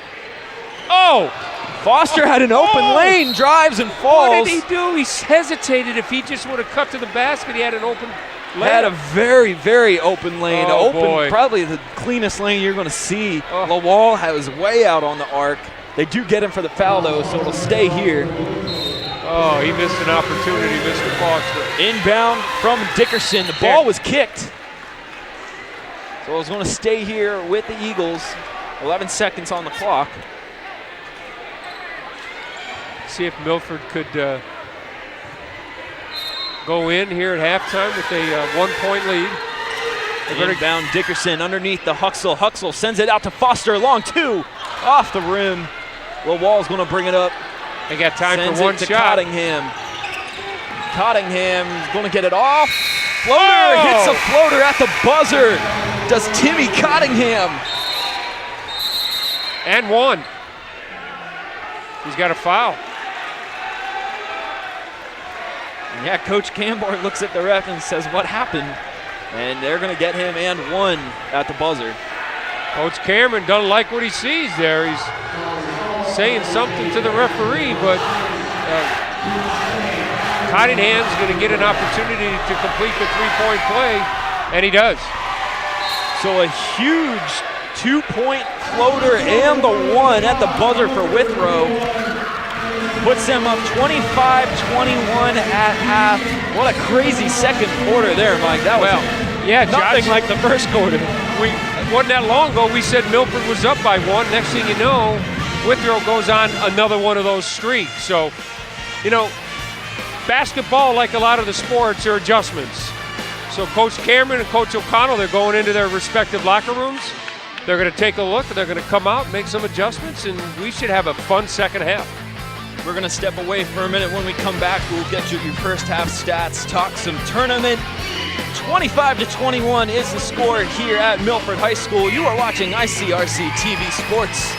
[SPEAKER 4] Oh!
[SPEAKER 3] Foster had an open lane, drives and falls.
[SPEAKER 4] What did he do? He hesitated. If he just would have cut to the basket, he had an open
[SPEAKER 3] had a very, very open lane.
[SPEAKER 4] Oh, boy.
[SPEAKER 3] Probably the cleanest lane you're going to see.
[SPEAKER 4] Oh.
[SPEAKER 3] Lawal was way out on the arc. They do get him for the foul, though, so it'll stay here.
[SPEAKER 4] Oh, he missed an opportunity, Mr. Foster.
[SPEAKER 3] Inbound from Dickerson. The ball was kicked. So it's going to stay here with the Eagles. 11 seconds on the clock.
[SPEAKER 4] See if Milford could go in here at halftime with a 1-point lead.
[SPEAKER 3] Inbound Dickerson underneath the Huxell. Huxell sends it out to Foster. Long two. Off the rim. Lawal's going to bring it up.
[SPEAKER 4] They got time
[SPEAKER 3] Sends
[SPEAKER 4] for one
[SPEAKER 3] it to
[SPEAKER 4] shot.
[SPEAKER 3] Cottingham's going to get it off. Floater hits a floater at the buzzer. Does Timmy Cottingham.
[SPEAKER 4] And one. He's got a foul.
[SPEAKER 3] Yeah, Coach Cambar looks at the ref and says, what happened? And they're going to get him and one at the buzzer.
[SPEAKER 4] Coach Cameron doesn't like what he sees there. He's saying something to the referee, but Cottingham's going to get an opportunity to complete the three-point play, and he does.
[SPEAKER 3] So a huge two-point floater and the one at the buzzer for Withrow. Puts them up 25-21 at half. What a crazy second quarter there, Mike. That was nothing like the first quarter.
[SPEAKER 4] Wasn't that long ago we said Milford was up by one. Next thing you know, Withrow goes on another one of those streaks. So, you know, basketball, like a lot of the sports, are adjustments. So Coach Cameron and Coach O'Connell, they're going into their respective locker rooms. They're going to take a look, and they're going to come out, make some adjustments, and we should have a fun second half.
[SPEAKER 3] We're going to step away for a minute. When we come back, we'll get you your first half stats, talk some tournament. 25-21 is the score here at Milford High School. You are watching ICRC-TV Sports.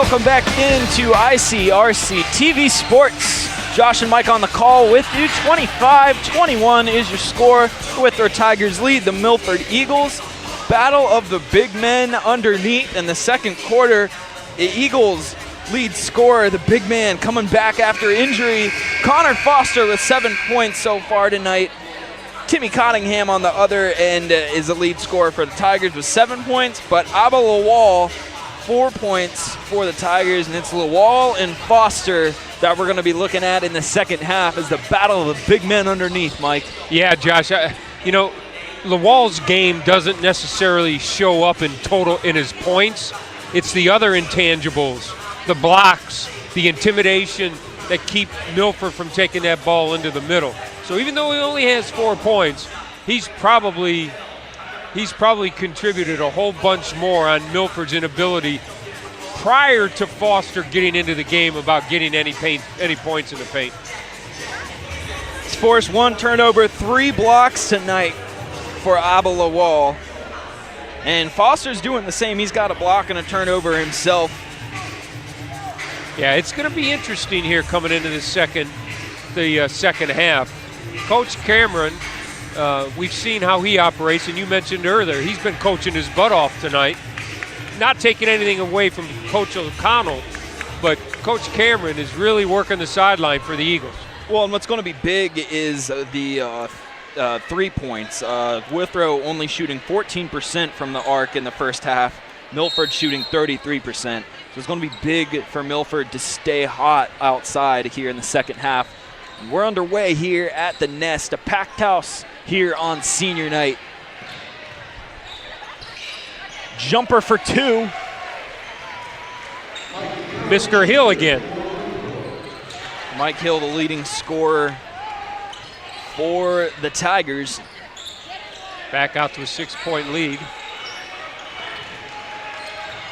[SPEAKER 3] welcome back into ICRC-TV Sports. Josh and Mike on the call with you. 25-21 is your score. Withrow Tigers lead the Milford Eagles. Battle of the big men underneath in the second quarter. The Eagles lead scorer, the big man coming back after injury. Connor Foster with 7 points so far tonight. Timmy Cottingham on the other end is the lead scorer for the Tigers with 7 points, but Abba Lawal, 4 points for the Tigers, and it's Lawal and Foster that we're going to be looking at in the second half as the battle of the big men underneath, Mike.
[SPEAKER 4] Yeah, Josh, Lawal's game doesn't necessarily show up in total in his points. It's the other intangibles, the blocks, the intimidation that keep Milford from taking that ball into the middle. So even though he only has 4 points, he's probably contributed a whole bunch more on Milford's inability prior to Foster getting into the game about getting any points in the paint.
[SPEAKER 3] He's forced 1 turnover, 3 blocks tonight for Abba Lawal. And Foster's doing the same. He's got a block and a turnover himself.
[SPEAKER 4] Yeah, it's going to be interesting here coming into the second half. Coach Cameron, we've seen how he operates, and you mentioned earlier, he's been coaching his butt off tonight. Not taking anything away from Coach O'Connell, but Coach Cameron is really working the sideline for the Eagles.
[SPEAKER 3] Well, and what's going to be big is the 3 points. Withrow only shooting 14% from the arc in the first half. Milford shooting 33%. So it's going to be big for Milford to stay hot outside here in the second half. And we're underway here at the Nest, a packed house here on senior night. Jumper for 2.
[SPEAKER 4] Mr. Hill again.
[SPEAKER 3] Mike Hill, the leading scorer for the Tigers.
[SPEAKER 4] Back out to a 6-point lead.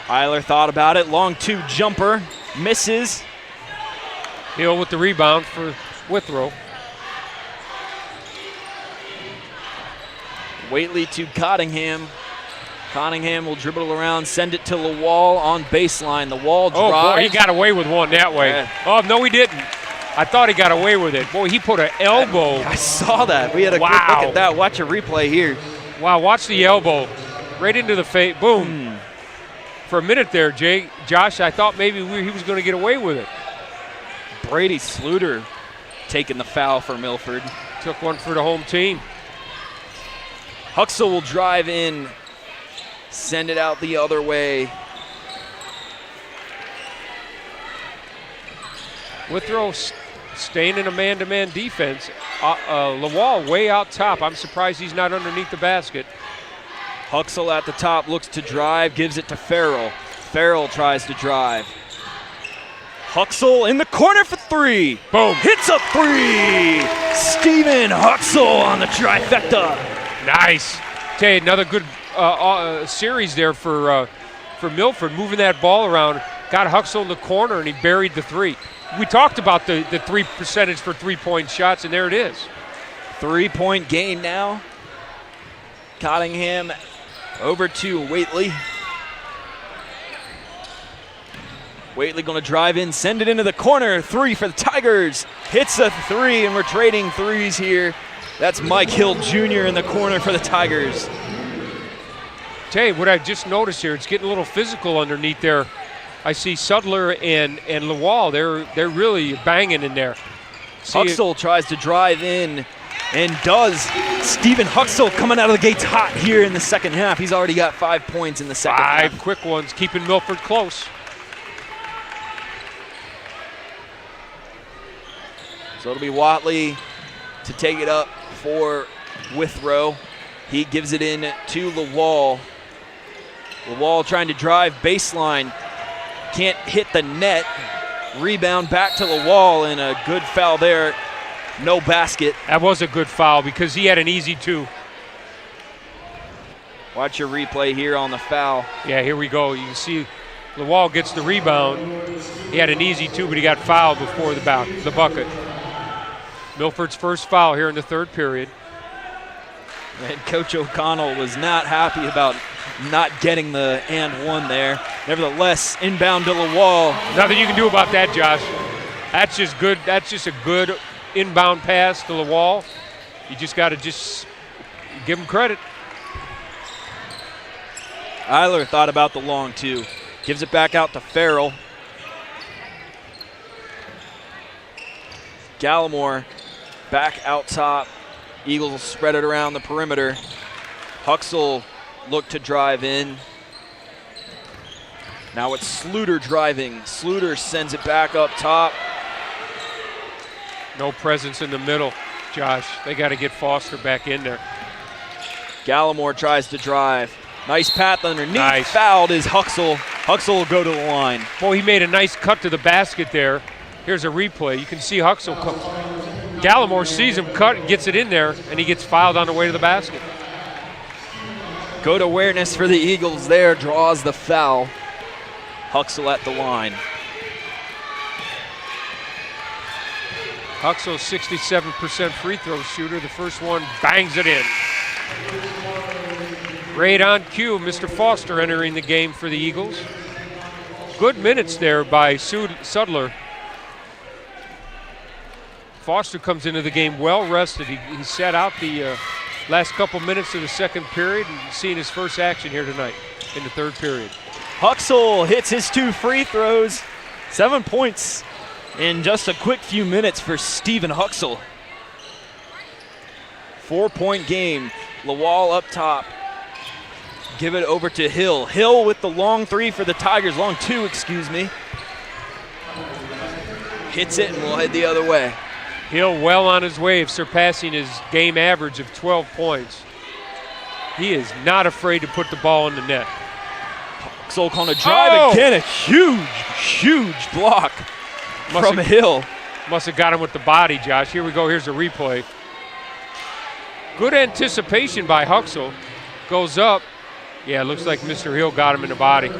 [SPEAKER 3] Eiler thought about it. Long 2 jumper. Misses.
[SPEAKER 4] Hill with the rebound for Withrow.
[SPEAKER 3] Waitley to Cottingham. Cottingham will dribble around, send it to Lawal on baseline. The wall drives.
[SPEAKER 4] Oh, boy, he got away with one that way.
[SPEAKER 3] Yeah.
[SPEAKER 4] Oh, no, he didn't. I thought he got away with it. Boy, he put an elbow.
[SPEAKER 3] I saw that. We had a quick look at that. Watch a replay here.
[SPEAKER 4] Wow, watch the elbow. Right into the face. Boom. For a minute there, Josh, I thought maybe he was going to get away with it.
[SPEAKER 3] Brady Sluter taking the foul for Milford.
[SPEAKER 4] Took one for the home team.
[SPEAKER 3] Huxell will drive in, send it out the other way.
[SPEAKER 4] Withrow staying in a man-to-man defense. Lawal way out top. I'm surprised he's not underneath the basket.
[SPEAKER 3] Huxell at the top, looks to drive, gives it to Farrell. Farrell tries to drive. Huxell in the corner for 3.
[SPEAKER 4] Boom.
[SPEAKER 3] Hits a 3. Steven Huxell on the trifecta.
[SPEAKER 4] Nice. Tell you, another good series there for Milford, moving that ball around. Got Huxell in the corner, and he buried the 3. We talked about the 3 percentage for 3-point shots, and there it is.
[SPEAKER 3] 3-point gain now. Cottingham over to Waitley. Waitley going to drive in, send it into the corner. 3 for the Tigers. Hits a 3, and we're trading threes here. That's Mike Hill Jr. in the corner for the Tigers.
[SPEAKER 4] Tell you what I just noticed here, it's getting a little physical underneath there. I see Sudler and Lawal, they're really banging in there.
[SPEAKER 3] Huxell tries to drive in and does. Steven Huxell coming out of the gates hot here in the second half. He's already got 5 points in the second half.
[SPEAKER 4] 5 quick ones, keeping Milford close.
[SPEAKER 3] So it'll be Watley to take it up for Withrow. He gives it in to Lawal. Lawal trying to drive baseline. Can't hit the net. Rebound back to Lawal, and a good foul there. No basket.
[SPEAKER 4] That was a good foul because he had an easy 2.
[SPEAKER 3] Watch your replay here on the foul.
[SPEAKER 4] Yeah, here we go. You can see Lawal gets the rebound. He had an easy 2, but he got fouled before the bucket. Milford's first foul here in the third period.
[SPEAKER 3] And Coach O'Connell was not happy about not getting the and one there. Nevertheless, inbound to the wall.
[SPEAKER 4] Nothing you can do about that, Josh. That's just good. That's just a good inbound pass to the wall. You just got to give him credit.
[SPEAKER 3] Eiler thought about the long two. Gives it back out to Farrell. Gallimore back out top. Eagles spread it around the perimeter. Huxell looked to drive in. Now it's Sluter driving. Sluter sends it back up top.
[SPEAKER 4] No presence in the middle, Josh. They got to get Foster back in there.
[SPEAKER 3] Gallimore tries to drive. Nice path underneath.
[SPEAKER 4] Nice.
[SPEAKER 3] Fouled is Huxell. Huxell will go to the line.
[SPEAKER 4] Boy, he made a nice cut to the basket there. Here's a replay. You can see Huxell come. Gallimore sees him cut and gets it in there, and he gets fouled on the way to the basket.
[SPEAKER 3] Good awareness for the Eagles there. Draws the foul. Huxell at the line.
[SPEAKER 4] Huxell, 67% free throw shooter. The first one bangs it in. Right on cue, Mr. Foster entering the game for the Eagles. Good minutes there by Sudler. Foster comes into the game well rested. He sat out the last couple minutes of the second period and seeing his first action here tonight in the third period.
[SPEAKER 3] Huxell hits his 2 free throws. 7 points in just a quick few minutes for Stephen Huxell. 4-point game. Lawal up top. Give it over to Hill. Hill with the long 3 for the Tigers. Long 2, excuse me. Hits it and we'll head the other way.
[SPEAKER 4] Hill well on his way of surpassing his game average of 12 points. He is not afraid to put the ball in the net.
[SPEAKER 3] Huxell on a drive again. A huge block from Hill.
[SPEAKER 4] Must have got him with the body, Josh. Here we go. Here's a replay. Good anticipation by Huxell. Goes up. Yeah, looks like Mr. Hill got him in the body.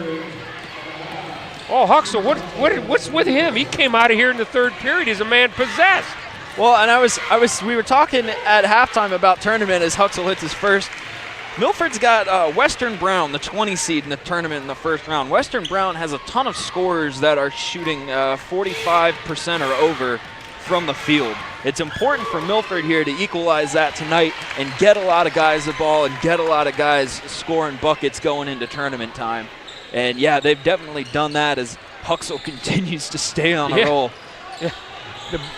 [SPEAKER 4] Oh, Huxell, what's with him? He came out of here in the third period as a man possessed.
[SPEAKER 3] Well, and we were talking at halftime about tournament as Huxell hits his first. Milford's got Western Brown, the 20 seed in the tournament in the first round. Western Brown has a ton of scorers that are shooting 45% or over from the field. It's important for Milford here to equalize that tonight and get a lot of guys the ball and get a lot of guys scoring buckets going into tournament time. And yeah, they've definitely done that as Huxell continues to stay on a roll.
[SPEAKER 4] Yeah.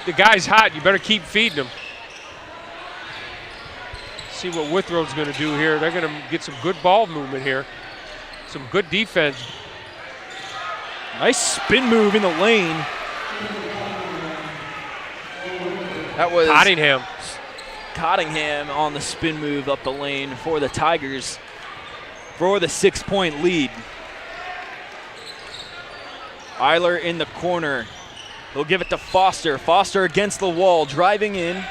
[SPEAKER 4] The guy's hot. You better keep feeding him. See what Withrow's going to do here. They're going to get some good ball movement here. Some good defense.
[SPEAKER 3] Nice spin move in the lane. That was Cottingham on the spin move up the lane for the Tigers for the 6-point lead. Eiler in the corner. He'll give it to Foster. Foster against the wall, driving in.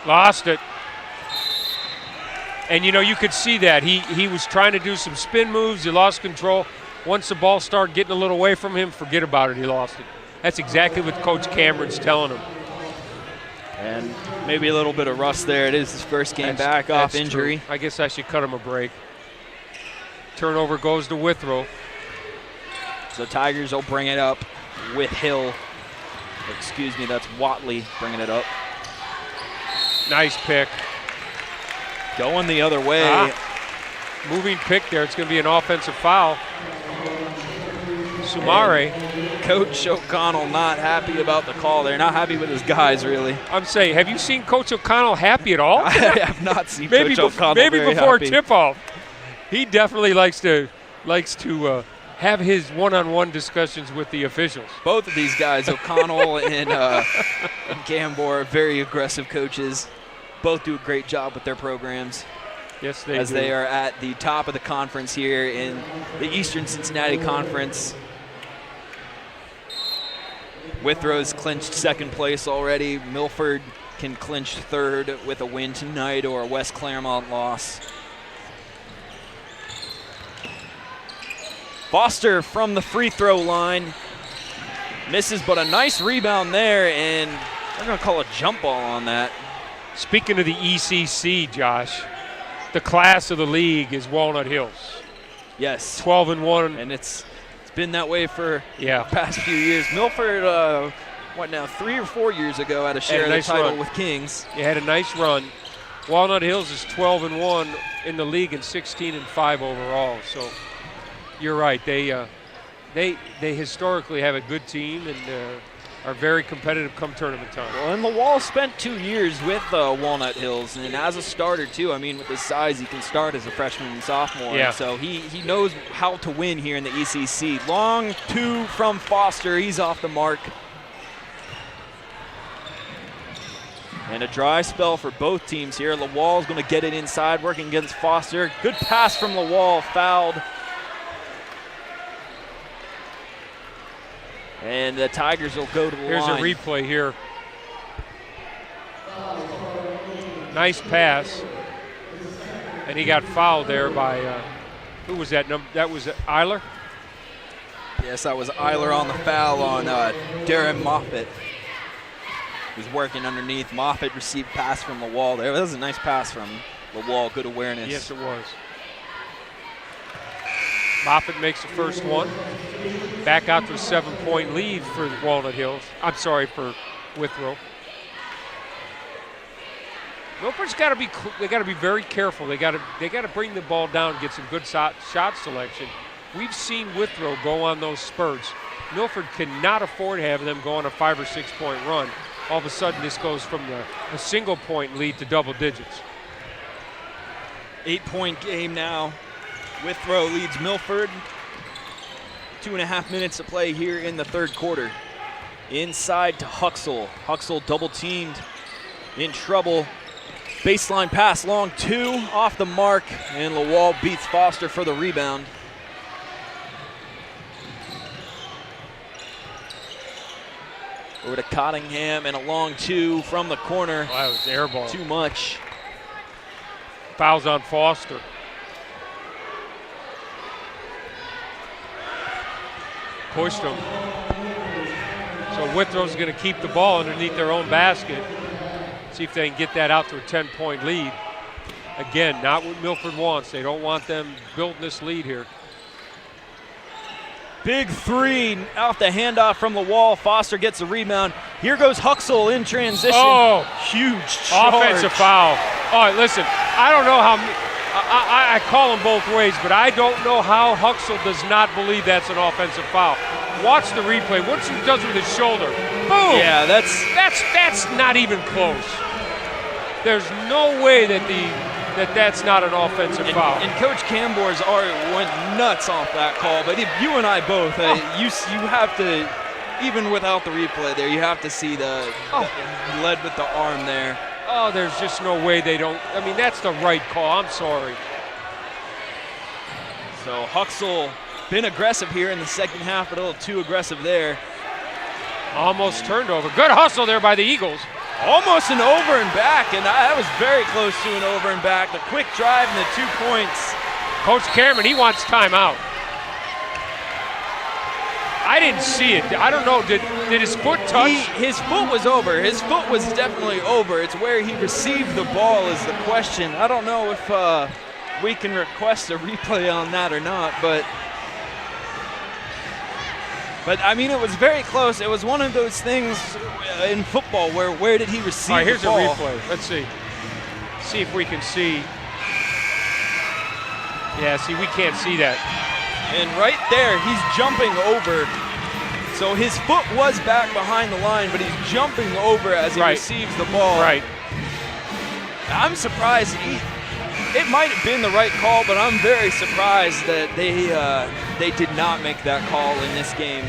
[SPEAKER 4] Lost it. And, you know, you could see that. He was trying to do some spin moves. He lost control. Once the ball started getting a little away from him, forget about it. He lost it. That's exactly what Coach Cameron's telling him.
[SPEAKER 3] And maybe a little bit of rust there. It is his first game back off injury.
[SPEAKER 4] True. I guess I should cut him a break. Turnover goes to Withrow.
[SPEAKER 3] So Tigers will bring it up with Hill. Excuse me, that's Watley bringing it up.
[SPEAKER 4] Nice pick.
[SPEAKER 3] Going the other way.
[SPEAKER 4] Moving pick there. It's going to be an offensive foul. Sumare.
[SPEAKER 3] Coach O'Connell not happy about the call there. Not happy with his guys, really.
[SPEAKER 4] I'm saying, have you seen Coach O'Connell happy at all?
[SPEAKER 3] I have not seen Coach O'Connell
[SPEAKER 4] maybe
[SPEAKER 3] very
[SPEAKER 4] before
[SPEAKER 3] happy.
[SPEAKER 4] tip-off. He definitely likes to have his one-on-one discussions with the officials.
[SPEAKER 3] Both of these guys, O'Connell and Gambor, are very aggressive coaches. Both do a great job with their programs.
[SPEAKER 4] Yes, they
[SPEAKER 3] as
[SPEAKER 4] do.
[SPEAKER 3] They are at the top of the conference here in the Eastern Cincinnati Conference. Withrow's clinched second place already. Milford can clinch third with a win tonight or a West Claremont loss. Foster from the free throw line. Misses, but a nice rebound there, and they're going to call a jump ball on that.
[SPEAKER 4] Speaking of the ECC, Josh, the class of the league is Walnut Hills.
[SPEAKER 3] Yes.
[SPEAKER 4] 12-1.
[SPEAKER 3] And it's been that way for
[SPEAKER 4] the
[SPEAKER 3] past few years. Milford, 3 or 4 years ago had a share of the title with Kings.
[SPEAKER 4] You had a nice run. Walnut Hills is 12-1 in the league and 16-5 overall. So you're right. They historically have a good team and are very competitive come tournament time.
[SPEAKER 3] Well, and Lawal spent 2 years with Walnut Hills, and as a starter too. I mean, with his size, he can start as a freshman and sophomore.
[SPEAKER 4] Yeah.
[SPEAKER 3] So he knows how to win here in the ECC. Long 2 from Foster. He's off the mark. And a dry spell for both teams here. Lawal's going to get it inside, working against Foster. Good pass from Lawal, fouled. And the Tigers will go to the line.
[SPEAKER 4] Here's a replay here. Nice pass. And he got fouled there by, who was that? That was Eiler?
[SPEAKER 3] Yes, that was Eiler on the foul on Darren Moffitt. He's working underneath. Moffitt received pass from Lawal there. That was a nice pass from Lawal. Good awareness.
[SPEAKER 4] Yes, it was. Moffitt makes the first one. Back out to a 7-point lead for Walnut Hills. I'm sorry, for Withrow. Milford's got to be. They got to be very careful. They got to bring the ball down, get some good shot selection. We've seen Withrow go on those spurts. Milford cannot afford to have them go on a 5 or 6 point run. All of a sudden, this goes from a single point lead to double digits.
[SPEAKER 3] 8-point game now. Withrow leads Milford. 2.5 minutes to play here in the third quarter. Inside to Huxell. Huxell double teamed, in trouble. Baseline pass, long 2, off the mark, and Lawal beats Foster for the rebound. Over to Cottingham, and a long 2 from the corner.
[SPEAKER 4] Wow, that was air ball.
[SPEAKER 3] Too much.
[SPEAKER 4] Fouls on Foster. Pushed him. So Withrow's going to keep the ball underneath their own basket. See if they can get that out to a 10-point lead. Again, not what Milford wants. They don't want them building this lead here.
[SPEAKER 3] Big 3 off the handoff from Lawal. Foster gets the rebound. Here goes Huxell in transition.
[SPEAKER 4] Oh,
[SPEAKER 3] huge charge.
[SPEAKER 4] Offensive foul. All right, listen, I don't know how, I call them both ways, but I don't know how Huxell does not believe that's an offensive foul. Watch the replay. What he does with his shoulder. Boom.
[SPEAKER 3] Yeah, that's
[SPEAKER 4] not even close. There's no way that that's not an offensive foul.
[SPEAKER 3] And Coach Cambor's went nuts off that call, but if you and I both, you have to, even without the replay there, you have to see the led with the arm there.
[SPEAKER 4] Oh, there's just no way they don't. I mean, that's the right call. I'm sorry.
[SPEAKER 3] So Huxell been aggressive here in the second half, but a little too aggressive there.
[SPEAKER 4] Almost turned over. Good hustle there by the Eagles.
[SPEAKER 3] Almost an over and back, and that was very close to an over and back. The quick drive and the 2 points.
[SPEAKER 4] Coach Cameron, he wants timeout. I didn't see it. I don't know, did his foot touch?
[SPEAKER 3] His foot was over. His foot was definitely over. It's where he received the ball is the question. I don't know if we can request a replay on that or not, but I mean, it was very close. It was one of those things in football where did he receive
[SPEAKER 4] All right, here's
[SPEAKER 3] the ball?
[SPEAKER 4] a replay. Let's see. See if we can see. Yeah, see, we can't see that.
[SPEAKER 3] And right there, he's jumping over. So his foot was back behind the line, but he's jumping over as he receives the ball.
[SPEAKER 4] Right.
[SPEAKER 3] I'm surprised. It might have been the right call, but I'm very surprised that they did not make that call in this game.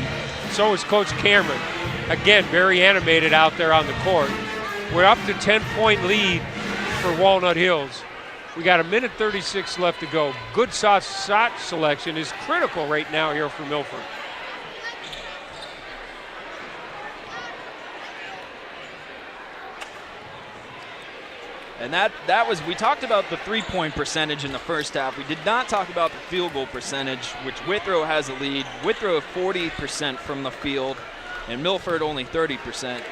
[SPEAKER 4] So is Coach Cameron. Again, very animated out there on the court. We're up to 10-point lead for Walnut Hills. We got 1:36 left to go. Good shot selection is critical right now here for Milford.
[SPEAKER 3] And that was, we talked about the 3-point percentage in the first half. We did not talk about the field goal percentage, which Withrow has a lead. Withrow 40% from the field, and Milford only 30%.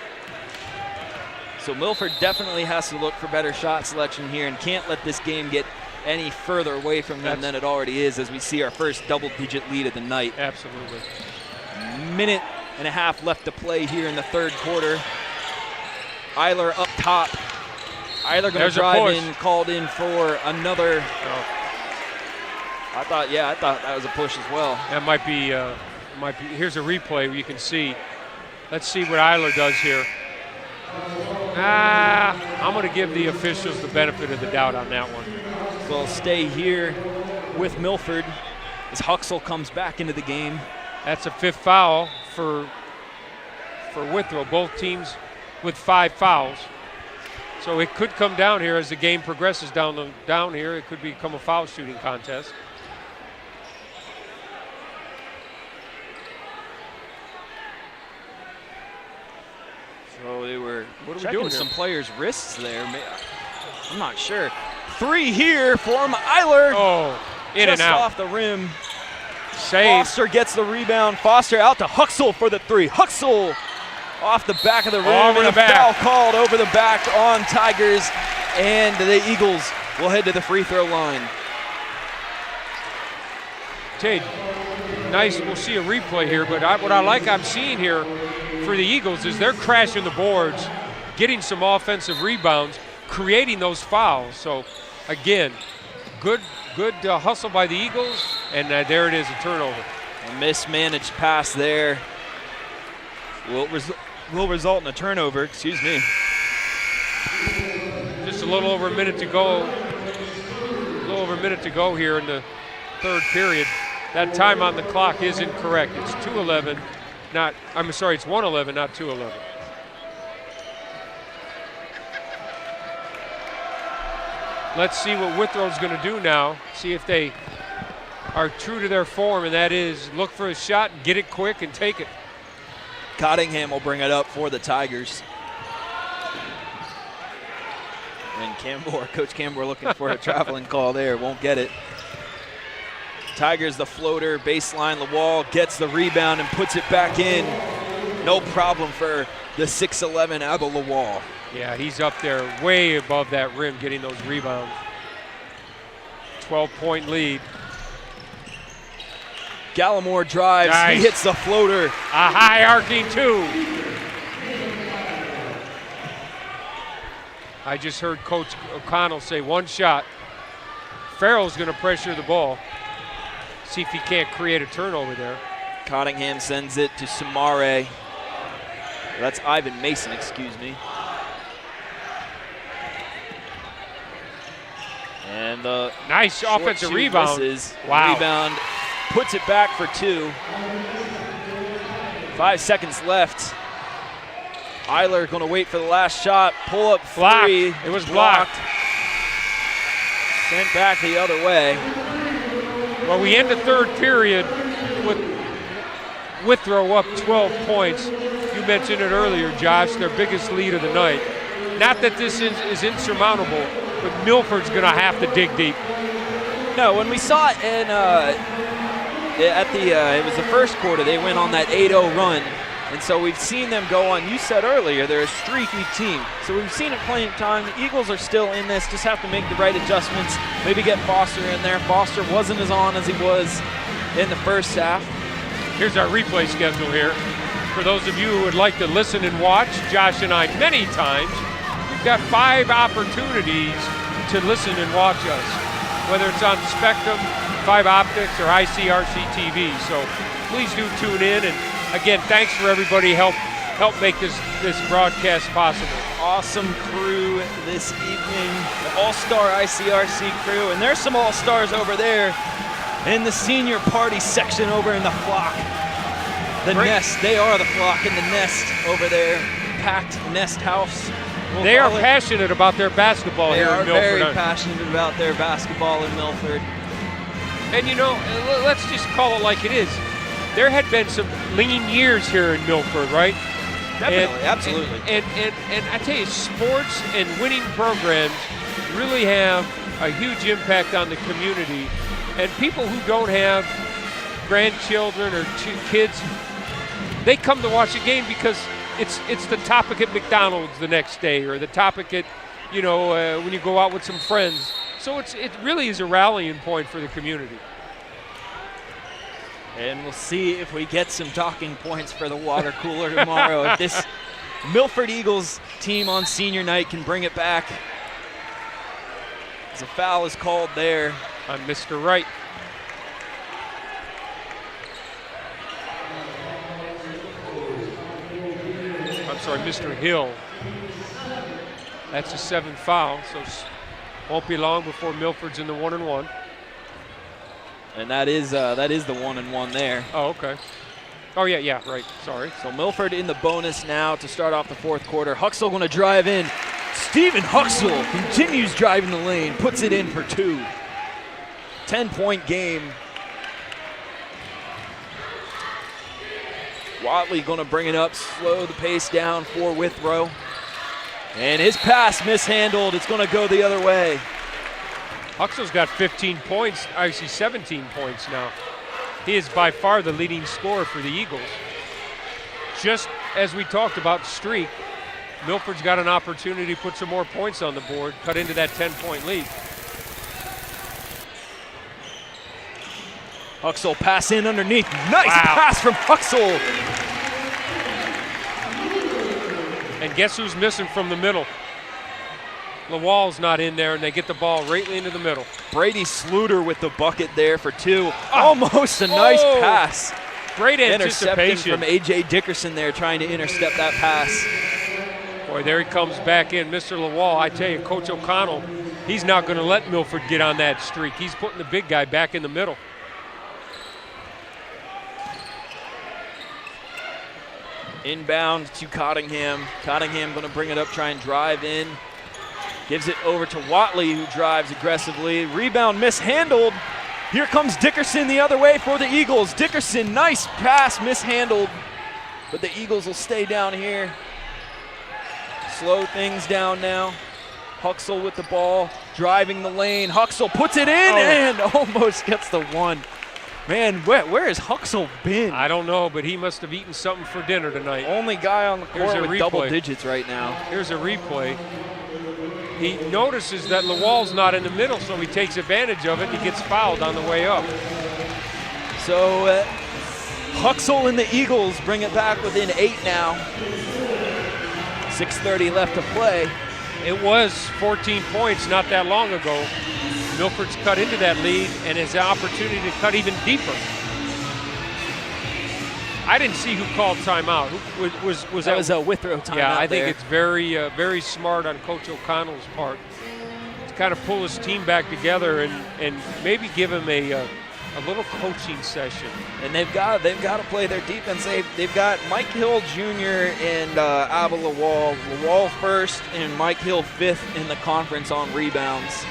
[SPEAKER 3] So Milford definitely has to look for better shot selection here and can't let this game get any further away from them than it already is, as we see our first double-digit lead of the night.
[SPEAKER 4] Absolutely.
[SPEAKER 3] Minute and a half left to play here in the third quarter. Eiler up top. Eiler going to drive in, called in for another. I thought that was a push as well.
[SPEAKER 4] That might be. Here's a replay where you can see. Let's see what Eiler does here. I'm going to give the officials the benefit of the doubt on that one.
[SPEAKER 3] We'll stay here with Milford as Huxell comes back into the game.
[SPEAKER 4] That's a 5th foul for Withrow. Both teams with 5 fouls. So it could come down here as the game progresses down here. It could become a foul shooting contest.
[SPEAKER 3] So they were
[SPEAKER 4] doing
[SPEAKER 3] some players' wrists there. I'm not sure. 3 here from Eiler.
[SPEAKER 4] Oh, in and out.
[SPEAKER 3] Off the rim.
[SPEAKER 4] Save.
[SPEAKER 3] Foster gets the rebound. Foster out to Huxell for the 3. Huxell off the back of the rim.
[SPEAKER 4] Over the back.
[SPEAKER 3] Foul called over the back on Tigers, and the Eagles will head to the free throw line.
[SPEAKER 4] Jade, nice. We'll see a replay here, but what I'm seeing here for the Eagles is they're crashing the boards, getting some offensive rebounds, creating those fouls. So, again, good hustle by the Eagles, and there it is, a turnover.
[SPEAKER 3] A mismanaged pass there will result in a turnover. Excuse me.
[SPEAKER 4] Just a little over a minute to go. Here in the third period. That time on the clock is incorrect. It's 2:11. It's 1:11, not 2:11. Let's see what Withrow's going to do now. See if they are true to their form, and that is look for a shot, get it quick, and take it.
[SPEAKER 3] Cottingham will bring it up for the Tigers. And Coach Campbell looking for a traveling call there. Won't get it. Tigers the floater, baseline, Lawal gets the rebound and puts it back in. No problem for the 6'11" Abba Lawal.
[SPEAKER 4] Yeah, he's up there way above that rim getting those rebounds. 12-point lead.
[SPEAKER 3] Gallimore drives,
[SPEAKER 4] nice.
[SPEAKER 3] He hits the floater.
[SPEAKER 4] A high arcing 2. I just heard Coach O'Connell say 1 shot. Farrell's going to pressure the ball. See if he can't create a turnover there.
[SPEAKER 3] Cottingham sends it to Samare. That's Ivan Mason, excuse me. And the
[SPEAKER 4] nice offensive rebound.
[SPEAKER 3] Wow. Rebound puts it back for 2. 5 seconds left. Eiler going to wait for the last shot. Pull up 3.
[SPEAKER 4] Blocked. It was blocked.
[SPEAKER 3] Sent back the other way.
[SPEAKER 4] Well, we end the third period with Withrow up 12 points. You mentioned it earlier, Josh, their biggest lead of the night. Not that this is insurmountable, but Milford's going to have to dig deep.
[SPEAKER 3] No, when we saw it in it was the first quarter, they went on that 8-0 run. And so we've seen them go on. You said earlier, they're a streaky team. So we've seen it plenty of time. The Eagles are still in this, just have to make the right adjustments. Maybe get Foster in there. Foster wasn't as on as he was in the first half.
[SPEAKER 4] Here's our replay schedule here. For those of you who would like to listen and watch Josh and I many times, you've got 5 opportunities to listen and watch us, whether it's on Spectrum, Five Optics, or ICRC-TV. So please do tune in. And again, thanks for everybody help make this broadcast possible.
[SPEAKER 3] Awesome crew this evening, the all-star ICRC crew, and there's some all-stars over there in the senior party section over in the flock. The nest, they are the flock in the nest over there, packed nest house.
[SPEAKER 4] They are passionate about their basketball here in Milford.
[SPEAKER 3] They are very passionate about their basketball in Milford.
[SPEAKER 4] And you know, let's just call it like it is. There had been some lean years here in Milford, right?
[SPEAKER 3] Definitely, absolutely.
[SPEAKER 4] And I tell you, sports and winning programs really have a huge impact on the community. And people who don't have grandchildren or kids, they come to watch a game because it's the topic at McDonald's the next day, or the topic at, when you go out with some friends. So it really is a rallying point for the community.
[SPEAKER 3] And we'll see if we get some talking points for the water cooler tomorrow. If this Milford Eagles team on senior night can bring it back. As a foul is called there
[SPEAKER 4] on Mr. Wright. I'm sorry, Mr. Hill. That's a 7th foul, so won't be long before Milford's in the 1-and-1.
[SPEAKER 3] And that is the 1-and-1 there.
[SPEAKER 4] Oh, okay. Oh, yeah, right. Sorry.
[SPEAKER 3] So Milford in the bonus now to start off the 4th quarter. Huxell going to drive in. Stephen Huxell continues driving the lane, puts it in for 2. 10-point game. Watley going to bring it up, slow the pace down for Withrow. And his pass mishandled. It's going to go the other way.
[SPEAKER 4] Huxell's got 15 points, actually 17 points now. He is by far the leading scorer for the Eagles. Just as we talked about streak, Milford's got an opportunity to put some more points on the board, cut into that 10-point lead.
[SPEAKER 3] Huxell pass in underneath. Nice pass from Huxell.
[SPEAKER 4] And guess who's missing from the middle? Lawal's not in there, and they get the ball right into the middle.
[SPEAKER 3] Brady Sluter with the bucket there for 2. Almost a nice pass.
[SPEAKER 4] Great
[SPEAKER 3] Intercepting
[SPEAKER 4] anticipation
[SPEAKER 3] from A.J. Dickerson there, trying to intercept that pass.
[SPEAKER 4] Boy, there he comes back in, Mr. Lawal. I tell you, Coach O'Connell, he's not going to let Milford get on that streak. He's putting the big guy back in the middle.
[SPEAKER 3] Inbound to Cottingham. Cottingham going to bring it up, try and drive in. Gives it over to Watley, who drives aggressively. Rebound mishandled. Here comes Dickerson the other way for the Eagles. Dickerson, nice pass, mishandled. But the Eagles will stay down here. Slow things down now. Huxell with the ball, driving the lane. Huxell puts it in and almost gets the 1. Man, where has Huxell been?
[SPEAKER 4] I don't know, but he must have eaten something for dinner tonight.
[SPEAKER 3] Only guy on the court with double digits right now.
[SPEAKER 4] Here's a replay. He notices that Lawal's not in the middle, so he takes advantage of it, and he gets fouled on the way up.
[SPEAKER 3] So Huxell and the Eagles bring it back within 8 now. 6:30 left to play.
[SPEAKER 4] It was 14 points not that long ago. Milford's cut into that lead and has the opportunity to cut even deeper. I didn't see who called timeout. Was
[SPEAKER 3] that was a Withrow timeout?
[SPEAKER 4] Yeah, I think it's very smart on Coach O'Connell's part to kind of pull his team back together and maybe give him a little coaching session.
[SPEAKER 3] And they've got to play their defense. They've got Mike Hill Jr. and Abba Lawal. Lawal first and Mike Hill 5th in the conference on rebounds.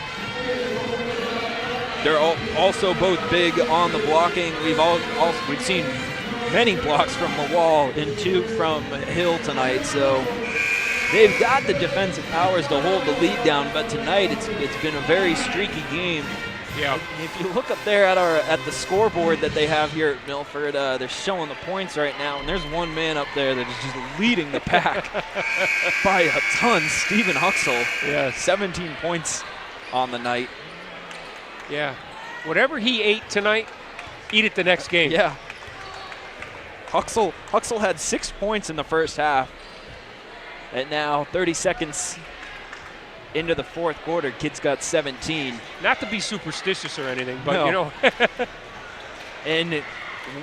[SPEAKER 3] They're also both big on the blocking. We've seen many blocks from Lawal and 2 from Hill tonight. So they've got the defensive powers to hold the lead down. But tonight it's been a very streaky game.
[SPEAKER 4] Yeah.
[SPEAKER 3] If you look up there at the scoreboard that they have here at Milford, they're showing the points right now, and there's one man up there that is just leading the pack by a ton. Stephen Huxell, 17 points on the night.
[SPEAKER 4] Yeah. Whatever he ate tonight, eat it the next game.
[SPEAKER 3] Yeah. Huxell had 6 points in the first half, and now 30 seconds into the 4th quarter, kid's got 17.
[SPEAKER 4] Not to be superstitious or anything, but
[SPEAKER 3] no.
[SPEAKER 4] you know.
[SPEAKER 3] And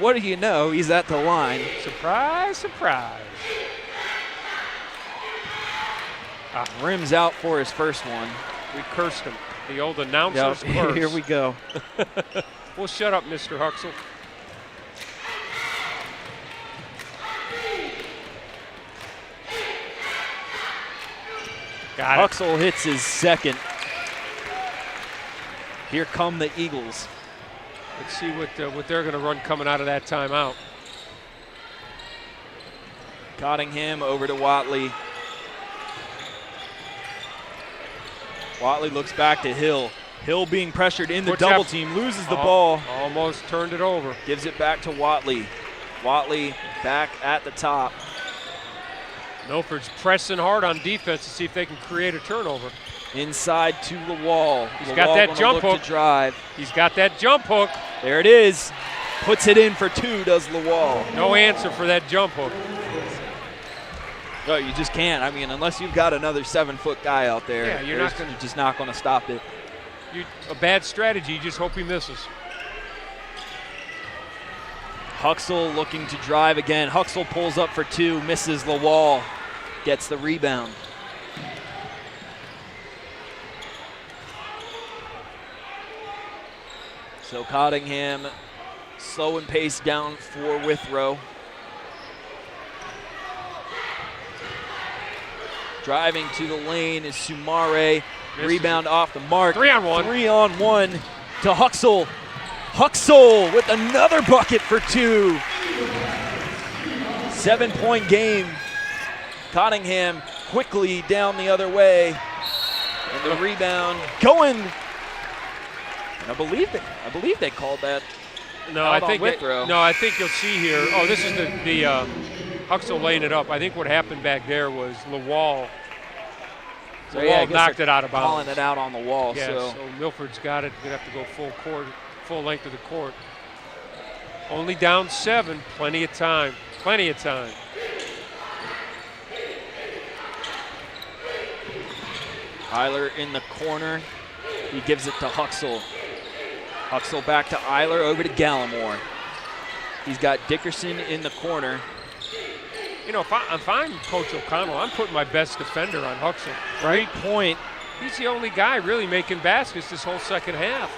[SPEAKER 3] what do you know? He's at the line.
[SPEAKER 4] Surprise, surprise.
[SPEAKER 3] Rims out for his first one.
[SPEAKER 4] We cursed him. The old announcer's curse.
[SPEAKER 3] Here we go.
[SPEAKER 4] Well, shut up, Mr. Huxell.
[SPEAKER 3] Huxell hits his second. Here come the Eagles.
[SPEAKER 4] Let's see what they're going to run coming out of that timeout.
[SPEAKER 3] Cottingham over to Watley. Watley looks back to Hill. Hill being pressured in the double team, loses the ball.
[SPEAKER 4] Almost turned it over.
[SPEAKER 3] Gives it back to Watley. Watley back at the top.
[SPEAKER 4] Milford's pressing hard on defense to see if they can create a turnover.
[SPEAKER 3] Inside to the wall.
[SPEAKER 4] He's got that jump hook.
[SPEAKER 3] To drive.
[SPEAKER 4] He's got that jump hook.
[SPEAKER 3] There it is. Puts it in for 2, does Lawal.
[SPEAKER 4] No answer for that jump hook.
[SPEAKER 3] No, you just can't. I mean, unless you've got another 7-foot guy out there,
[SPEAKER 4] Yeah, you're
[SPEAKER 3] just not going to stop it.
[SPEAKER 4] A bad strategy. You just hope he misses.
[SPEAKER 3] Huxell looking to drive again. Huxell pulls up for 2, misses Lawal, gets the rebound. So Cottingham slow and pace down for Withrow. Driving to the lane is Sumare. Rebound off the mark.
[SPEAKER 4] 3-on-1.
[SPEAKER 3] 3-on-1 to Huxell. Huxell with another bucket for 2. 7-point game. Cottingham quickly down the other way. And the rebound going. And I believe they called that.
[SPEAKER 4] No,
[SPEAKER 3] out
[SPEAKER 4] I think
[SPEAKER 3] on Withrow.
[SPEAKER 4] I think you'll see here. Oh, this is the Huxell laying it up. I think what happened back there was Lawal.
[SPEAKER 3] So yeah,
[SPEAKER 4] knocked it out of bounds.
[SPEAKER 3] Calling it out on the wall.
[SPEAKER 4] Yeah,
[SPEAKER 3] so
[SPEAKER 4] Milford's got it. Gonna have to go full length of the court. Only down 7. Plenty of time. Plenty of time.
[SPEAKER 3] Eiler in the corner. He gives it to Huxell. Huxell back to Eiler, over to Gallimore. He's got Dickerson in the corner.
[SPEAKER 4] You know, if I'm Coach O'Connell, I'm putting my best defender on Huxell.
[SPEAKER 3] Right point.
[SPEAKER 4] He's the only guy really making baskets this whole second half.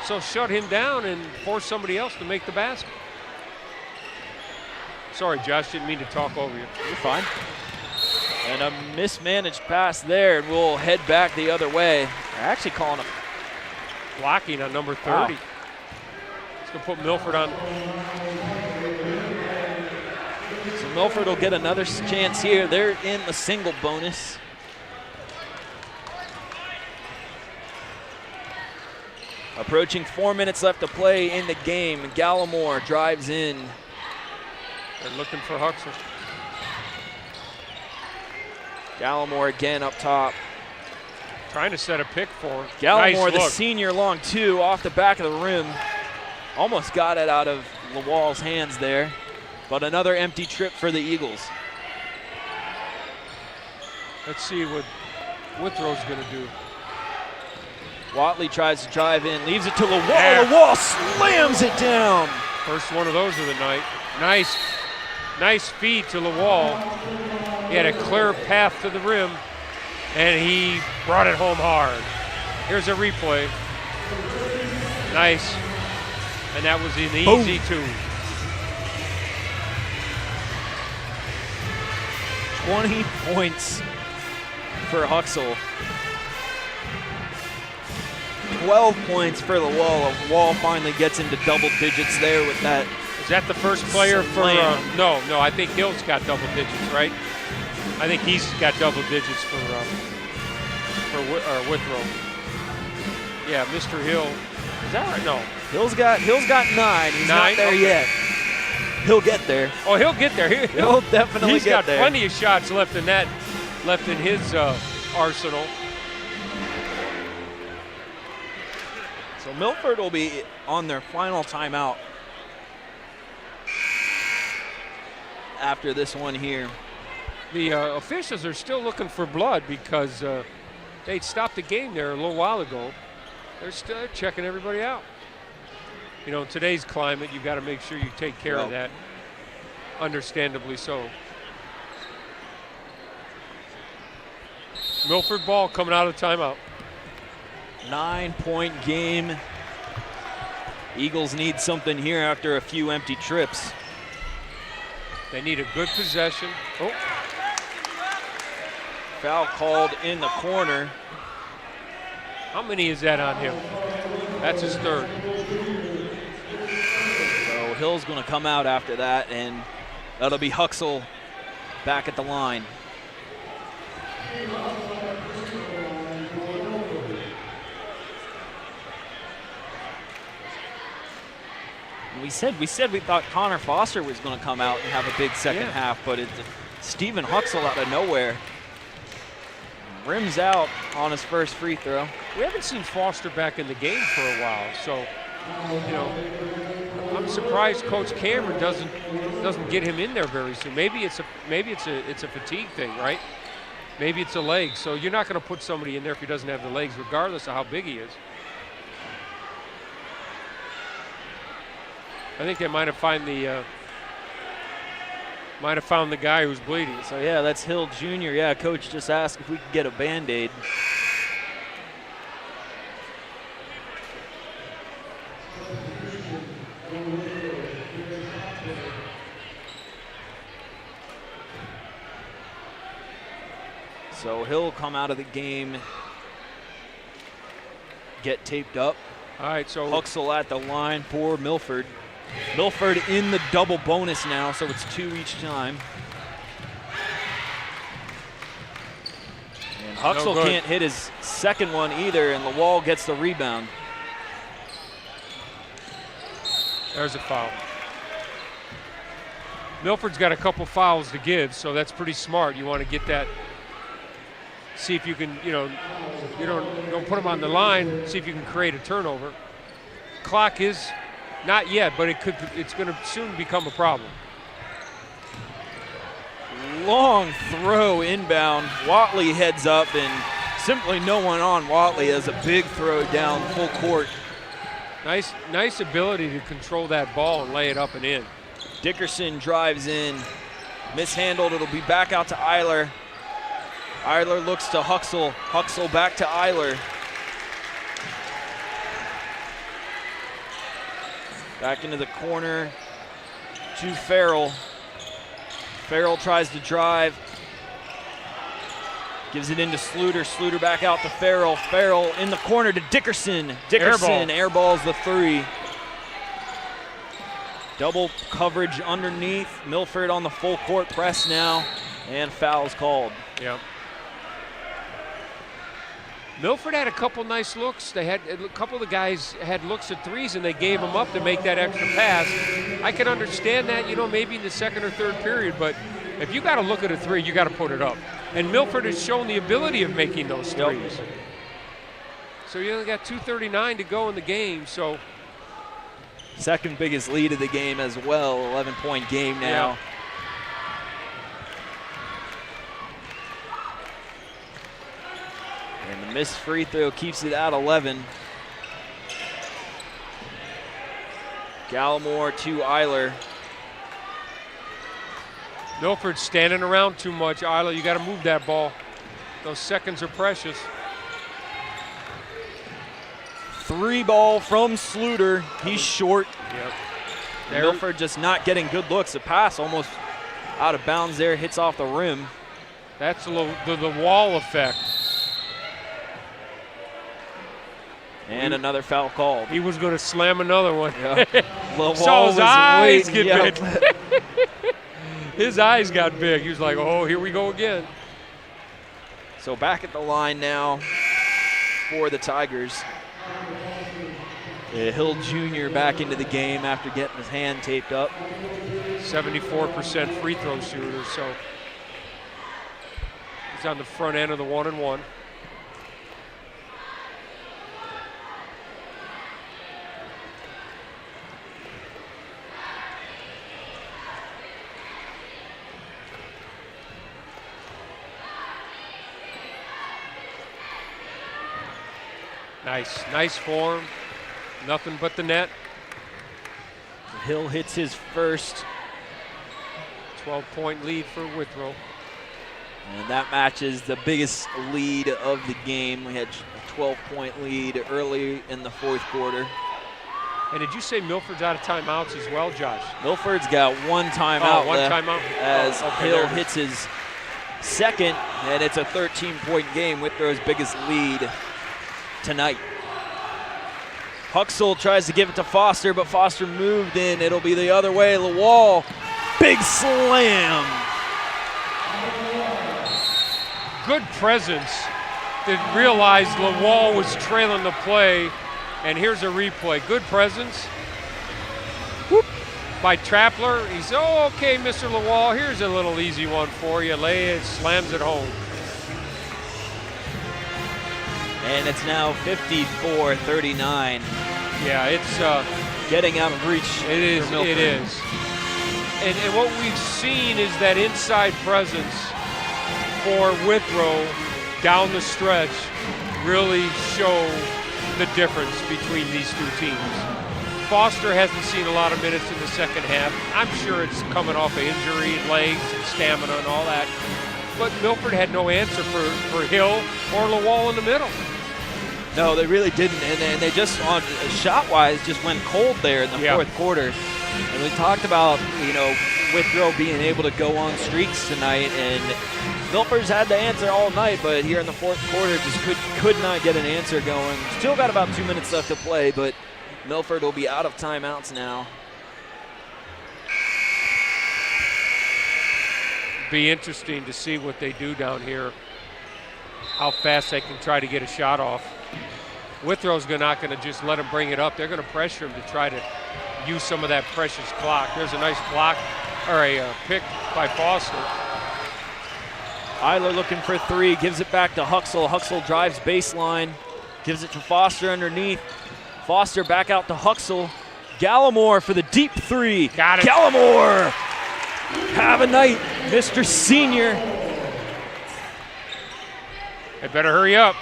[SPEAKER 4] So shut him down and force somebody else to make the basket. Sorry, Josh, didn't mean to talk over you.
[SPEAKER 3] You're fine. And a mismanaged pass there, and we'll head back the other way. They're actually calling a
[SPEAKER 4] blocking on number 30.
[SPEAKER 3] Wow.
[SPEAKER 4] It's going to put Milford on.
[SPEAKER 3] So Milford will get another chance here. They're in the single bonus. Approaching 4 minutes left to play in the game. Gallimore drives in.
[SPEAKER 4] They're looking for Huxell.
[SPEAKER 3] Gallimore again up top.
[SPEAKER 4] Trying to set a pick for him.
[SPEAKER 3] Gallimore,
[SPEAKER 4] nice
[SPEAKER 3] the
[SPEAKER 4] look.
[SPEAKER 3] senior, long 2 off the back of the rim. Almost got it out of Lawal's hands there. But another empty trip for the Eagles.
[SPEAKER 4] Let's see what Withrow's going to do.
[SPEAKER 3] Watley tries to drive in, leaves it to Lawal.
[SPEAKER 4] Yeah.
[SPEAKER 3] Lawal slams it down.
[SPEAKER 4] First one of those of the night. Nice feed to Lawal. He had a clear path to the rim, and he brought it home hard. Here's a replay. Nice. And that was an easy 2.
[SPEAKER 3] 20 points for Huxell. 12 points for Lawal. Lawal finally gets into double digits there with that.
[SPEAKER 4] Is that the first player for?
[SPEAKER 3] Slam.
[SPEAKER 4] No. I think Hill's got double digits, right? I think he's got double digits for Withrow. Yeah, Mr. Hill. Is that right? No.
[SPEAKER 3] Hill's got 9. He's
[SPEAKER 4] 9?
[SPEAKER 3] not there
[SPEAKER 4] Okay.
[SPEAKER 3] yet. He'll get there.
[SPEAKER 4] Oh, he'll get there.
[SPEAKER 3] He'll definitely
[SPEAKER 4] He's
[SPEAKER 3] get
[SPEAKER 4] got
[SPEAKER 3] there.
[SPEAKER 4] plenty of shots left in his arsenal.
[SPEAKER 3] So Milford will be on their final timeout after this one here.
[SPEAKER 4] The officials are still looking for blood because they stopped the game there a little while ago. They're still checking everybody out. You know, in today's climate, you've got to make sure you take care of that, understandably so. Milford ball coming out of timeout.
[SPEAKER 3] 9-point game. Eagles need something here after a few empty trips.
[SPEAKER 4] They need a good possession. Oh.
[SPEAKER 3] Foul called in the corner.
[SPEAKER 4] How many is that on him? That's his 3rd.
[SPEAKER 3] So Hill's going to come out after that, and that'll be Huxell back at the line. We said we thought Connor Foster was going to come out and have a big second half, but Stephen Huxell out of nowhere. Rims out on his first free throw.
[SPEAKER 4] We haven't seen Foster back in the game for a while, so you know, I'm surprised Coach Cameron doesn't get him in there very soon. Maybe it's a fatigue thing, right? Maybe it's a leg. So you're not going to put somebody in there if he doesn't have the legs, regardless of how big he is. I think they might have found the guy who's bleeding.
[SPEAKER 3] So yeah, that's Hill Jr. Yeah, Coach just asked if we could get a Band-Aid. So he'll come out of the game, get taped up.
[SPEAKER 4] All right, so
[SPEAKER 3] Huxell at the line for Milford. Milford in the double bonus now, so it's 2 each time. And Huxell can't hit his second one either, and Lawal gets the rebound.
[SPEAKER 4] There's a foul. Milford's got a couple fouls to give, so that's pretty smart. You want to get that. See if you can, you don't put him on the line. See if you can create a turnover. Clock is not yet, but it's going to soon become a problem.
[SPEAKER 3] Long throw inbound. Watley heads up, and simply no one on Watley as a big throw down full court.
[SPEAKER 4] Nice ability to control that ball and lay it up and in.
[SPEAKER 3] Dickerson drives in, mishandled. It'll be back out to Eiler. Eiler looks to Huxell. Huxell back to Eiler. Back into the corner to Farrell. Farrell tries to drive. Gives it into Sluter. Sluter back out to Farrell. Farrell in the corner to Dickerson. Dickerson airballs the three. Double coverage underneath. Milford on the full court press now, and foul's called.
[SPEAKER 4] Yep. Milford had a couple nice looks. They had a couple of the guys had looks at threes, and they gave them up to make that extra pass. I can understand that, maybe in the second or third period, but if you got to look at a three, you got to put it up. And Milford has shown the ability of making those threes. Yep. So you only got 2:39 to go in the game. So
[SPEAKER 3] second biggest lead of the game as well. 11-point game now.
[SPEAKER 4] Yeah.
[SPEAKER 3] And the missed free throw keeps it at 11. Gallimore to Eiler.
[SPEAKER 4] Milford's standing around too much. Eiler, you got to move that ball. Those seconds are precious.
[SPEAKER 3] Three ball from Sluter. He's short.
[SPEAKER 4] Yep.
[SPEAKER 3] Milford just not getting good looks. The pass almost out of bounds there, hits off the rim.
[SPEAKER 4] That's the wall effect.
[SPEAKER 3] And another foul called.
[SPEAKER 4] He was going to slam another one.
[SPEAKER 3] Yeah.
[SPEAKER 4] So his eyes get big. His eyes got big. He was like, oh, here we go again.
[SPEAKER 3] So back at the line now for the Tigers. Hill Jr. back into the game after getting his hand taped up.
[SPEAKER 4] 74% free throw shooter, so he's on the front end of the 1-and-1. Nice form. Nothing but the net.
[SPEAKER 3] Hill hits his first.
[SPEAKER 4] 12-point lead for Withrow.
[SPEAKER 3] And that matches the biggest lead of the game. We had a 12-point lead early in the fourth quarter.
[SPEAKER 4] And did you say Milford's out of timeouts as well, Josh?
[SPEAKER 3] Milford's got one timeout
[SPEAKER 4] one
[SPEAKER 3] left
[SPEAKER 4] timeout.
[SPEAKER 3] as Hill hits his second, and it's a 13-point game. Withrow's biggest lead tonight. Huxell tries to give it to Foster, but Foster moved in. It'll be the other way. Lawal, big slam.
[SPEAKER 4] Good presence. Didn't realize Lawal was trailing the play, and here's a replay. Good presence.
[SPEAKER 3] Whoop.
[SPEAKER 4] by Trappler. He's, oh, okay, Mr. Lawal, here's a little easy one for you. Lay it, slams it home.
[SPEAKER 3] And it's now 54-39.
[SPEAKER 4] Yeah, it's
[SPEAKER 3] getting out of reach.
[SPEAKER 4] It is.
[SPEAKER 3] For Milford.
[SPEAKER 4] It is. And what we've seen is that inside presence for Withrow down the stretch really show the difference between these two teams. Foster hasn't seen a lot of minutes in the second half. I'm sure it's coming off of injury and legs and stamina and all that. But Milford had no answer for Hill or Lawal in the middle.
[SPEAKER 3] No, they really didn't, and they just, on shot-wise, just went cold there in the fourth quarter. And we talked about, Withrow being able to go on streaks tonight, and Milford's had the answer all night, but here in the fourth quarter just could not get an answer going. Still got about 2 minutes left to play, but Milford will be out of timeouts now.
[SPEAKER 4] Be interesting to see what they do down here, how fast they can try to get a shot off. Withrow's not going to just let him bring it up. They're going to pressure him to try to use some of that precious clock. There's a nice block, or a pick by Foster.
[SPEAKER 3] Eiler looking for three, gives it back to Huxell. Huxell drives baseline, gives it to Foster underneath. Foster back out to Huxell. Gallimore for the deep three.
[SPEAKER 4] Got it.
[SPEAKER 3] Gallimore! Have a night, Mr. Senior.
[SPEAKER 4] They better hurry up.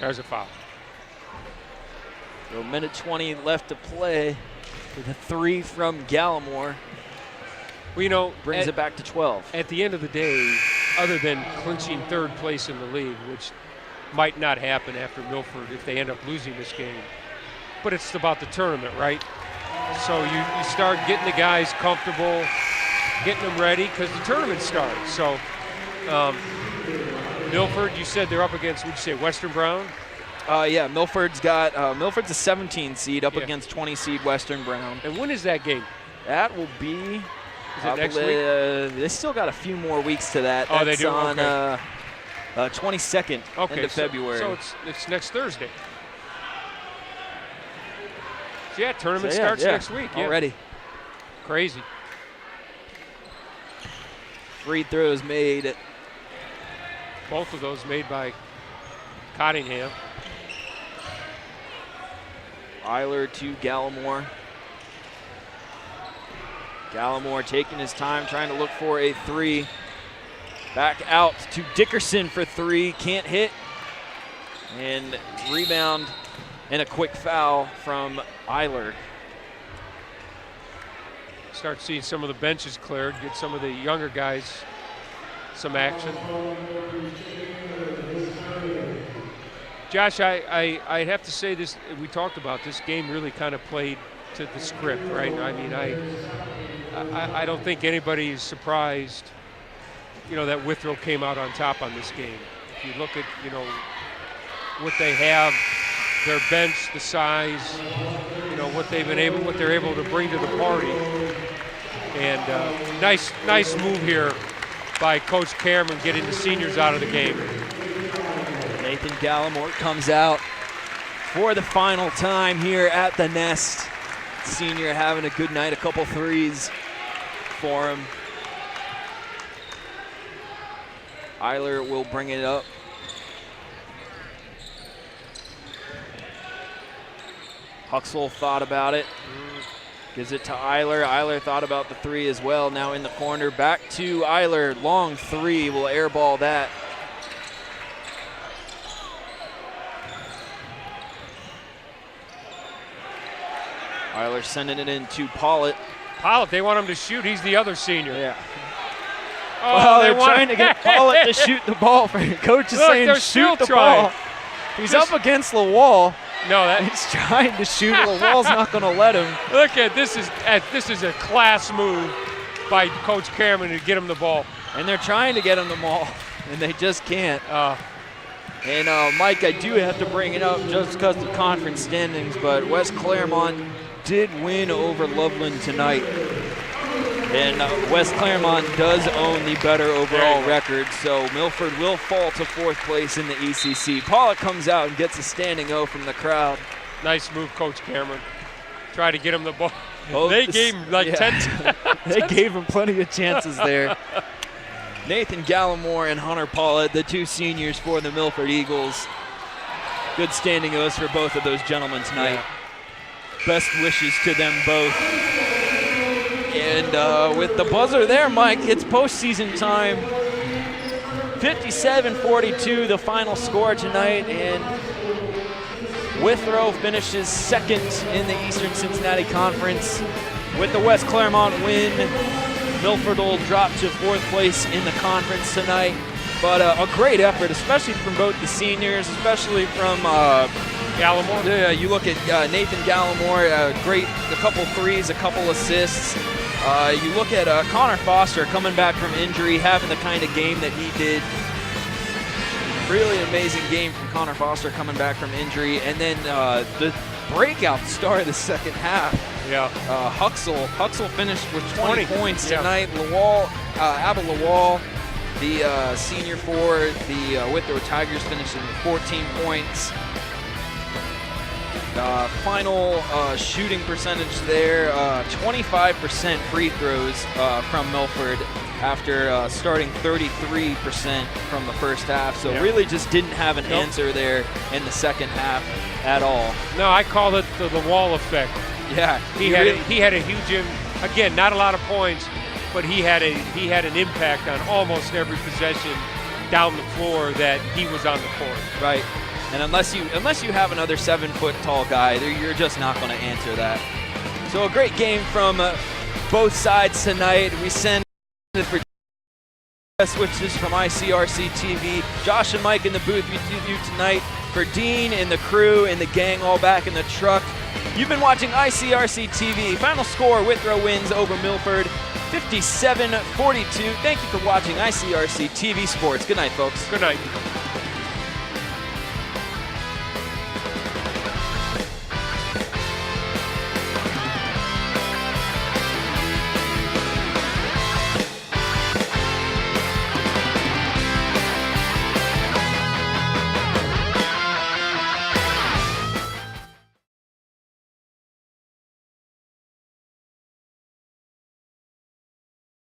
[SPEAKER 4] There's a foul.
[SPEAKER 3] So a minute 20 left to play with a three from Gallimore.
[SPEAKER 4] Well,
[SPEAKER 3] brings it back to 12.
[SPEAKER 4] At the end of the day, other than clinching third place in the league, which might not happen after Milford if they end up losing this game, but it's about the tournament, right? So you start getting the guys comfortable, getting them ready, because the tournament starts. So Milford, you said they're up against, would you say, Western Brown?
[SPEAKER 3] Yeah, Milford's a 17 seed up against 20 seed Western Brown.
[SPEAKER 4] And when is that game?
[SPEAKER 3] That will be,
[SPEAKER 4] is it next week?
[SPEAKER 3] They still got a few more weeks to that.
[SPEAKER 4] Oh,
[SPEAKER 3] That's
[SPEAKER 4] they do?
[SPEAKER 3] on
[SPEAKER 4] Okay.
[SPEAKER 3] 22nd into February.
[SPEAKER 4] So it's next Thursday. So yeah, tournament starts next week. Yeah.
[SPEAKER 3] Already.
[SPEAKER 4] Crazy.
[SPEAKER 3] Free throws made.
[SPEAKER 4] Both of those made by Cottingham.
[SPEAKER 3] Eiler to Gallimore. Gallimore taking his time, trying to look for a three. Back out to Dickerson for three, can't hit. And rebound and a quick foul from Eiler.
[SPEAKER 4] Start seeing some of the benches cleared, get some of the younger guys some action. Josh, I have to say this, we talked about this game really kind of played to the script, right? I mean, I don't think anybody is surprised, that Withrow came out on top on this game. If you look at, what they have, their bench, the size, what they're able to bring to the party. And nice move here by Coach Cameron getting the seniors out of the game.
[SPEAKER 3] Nathan Gallimore comes out for the final time here at the Nest. Senior having a good night, a couple threes for him. Eiler will bring it up. Huxell thought about it. Gives it to Eiler. Eiler thought about the three as well. Now in the corner, back to Eiler. Long three, will airball that. Eiler sending it in to Pollitt.
[SPEAKER 4] Pollitt, they want him to shoot. He's the other senior.
[SPEAKER 3] Yeah.
[SPEAKER 4] Oh,
[SPEAKER 3] well, they're trying to get Pollitt to shoot the ball. Coach is saying shoot the ball. He's up against Lawal.
[SPEAKER 4] No,
[SPEAKER 3] he's trying to shoot. Lawal's not going to let him.
[SPEAKER 4] Look at this is a class move by Coach Cameron to get him the ball.
[SPEAKER 3] And they're trying to get him the ball, and they just can't. Mike, I do have to bring it up just because of conference standings, but West Claremont did win over Loveland tonight. And West Claremont does own the better overall record, so Milford will fall to fourth place in the ECC. Pollock comes out and gets a standing O from the crowd.
[SPEAKER 4] Nice move, Coach Cameron. try to get him the ball.
[SPEAKER 3] Oh,
[SPEAKER 4] They gave him like 10.
[SPEAKER 3] They gave him plenty of chances there. Nathan Gallimore and Hunter Paulett, the two seniors for the Milford Eagles. Good standing ovations for both of those gentlemen tonight.
[SPEAKER 4] Yeah.
[SPEAKER 3] Best wishes to them both. And with the buzzer there, Mike, it's postseason time. 57-42, the final score tonight, and Withrow finishes second in the Eastern Cincinnati Conference. With the West Claremont win, Milford will drop to fourth place in the conference tonight. But a great effort, especially from both the seniors, especially from
[SPEAKER 4] Gallimore.
[SPEAKER 3] Yeah, you look at Nathan Gallimore, a couple threes, a couple assists. You look at Connor Foster coming back from injury, having the kind of game that he did. Really amazing game from Connor Foster coming back from injury. And then the breakout star of the second half.
[SPEAKER 4] Yeah.
[SPEAKER 3] Huxell finished with 20 points tonight.
[SPEAKER 4] Yeah.
[SPEAKER 3] Abba Lawal, the senior for the Withrow Tigers, finished with 14 points. Final shooting percentage there, 25% free throws from Milford after starting 33% from the first half. So really just didn't have an answer there in the second half at all.
[SPEAKER 4] No, I call it the wall effect.
[SPEAKER 3] Yeah,
[SPEAKER 4] He had a huge, again, not a lot of points, but he had an impact on almost every possession down the floor that he was on the court.
[SPEAKER 3] Right. And unless you have another 7-foot-tall guy, you're just not going to answer that. So a great game from both sides tonight. We send it for switches from ICRC-TV. Josh and Mike in the booth with you tonight. For Dean and the crew and the gang all back in the truck. You've been watching ICRC-TV. Final score, Withrow wins over Milford, 57-42. Thank you for watching ICRC-TV Sports. Good night, folks.
[SPEAKER 4] Good night.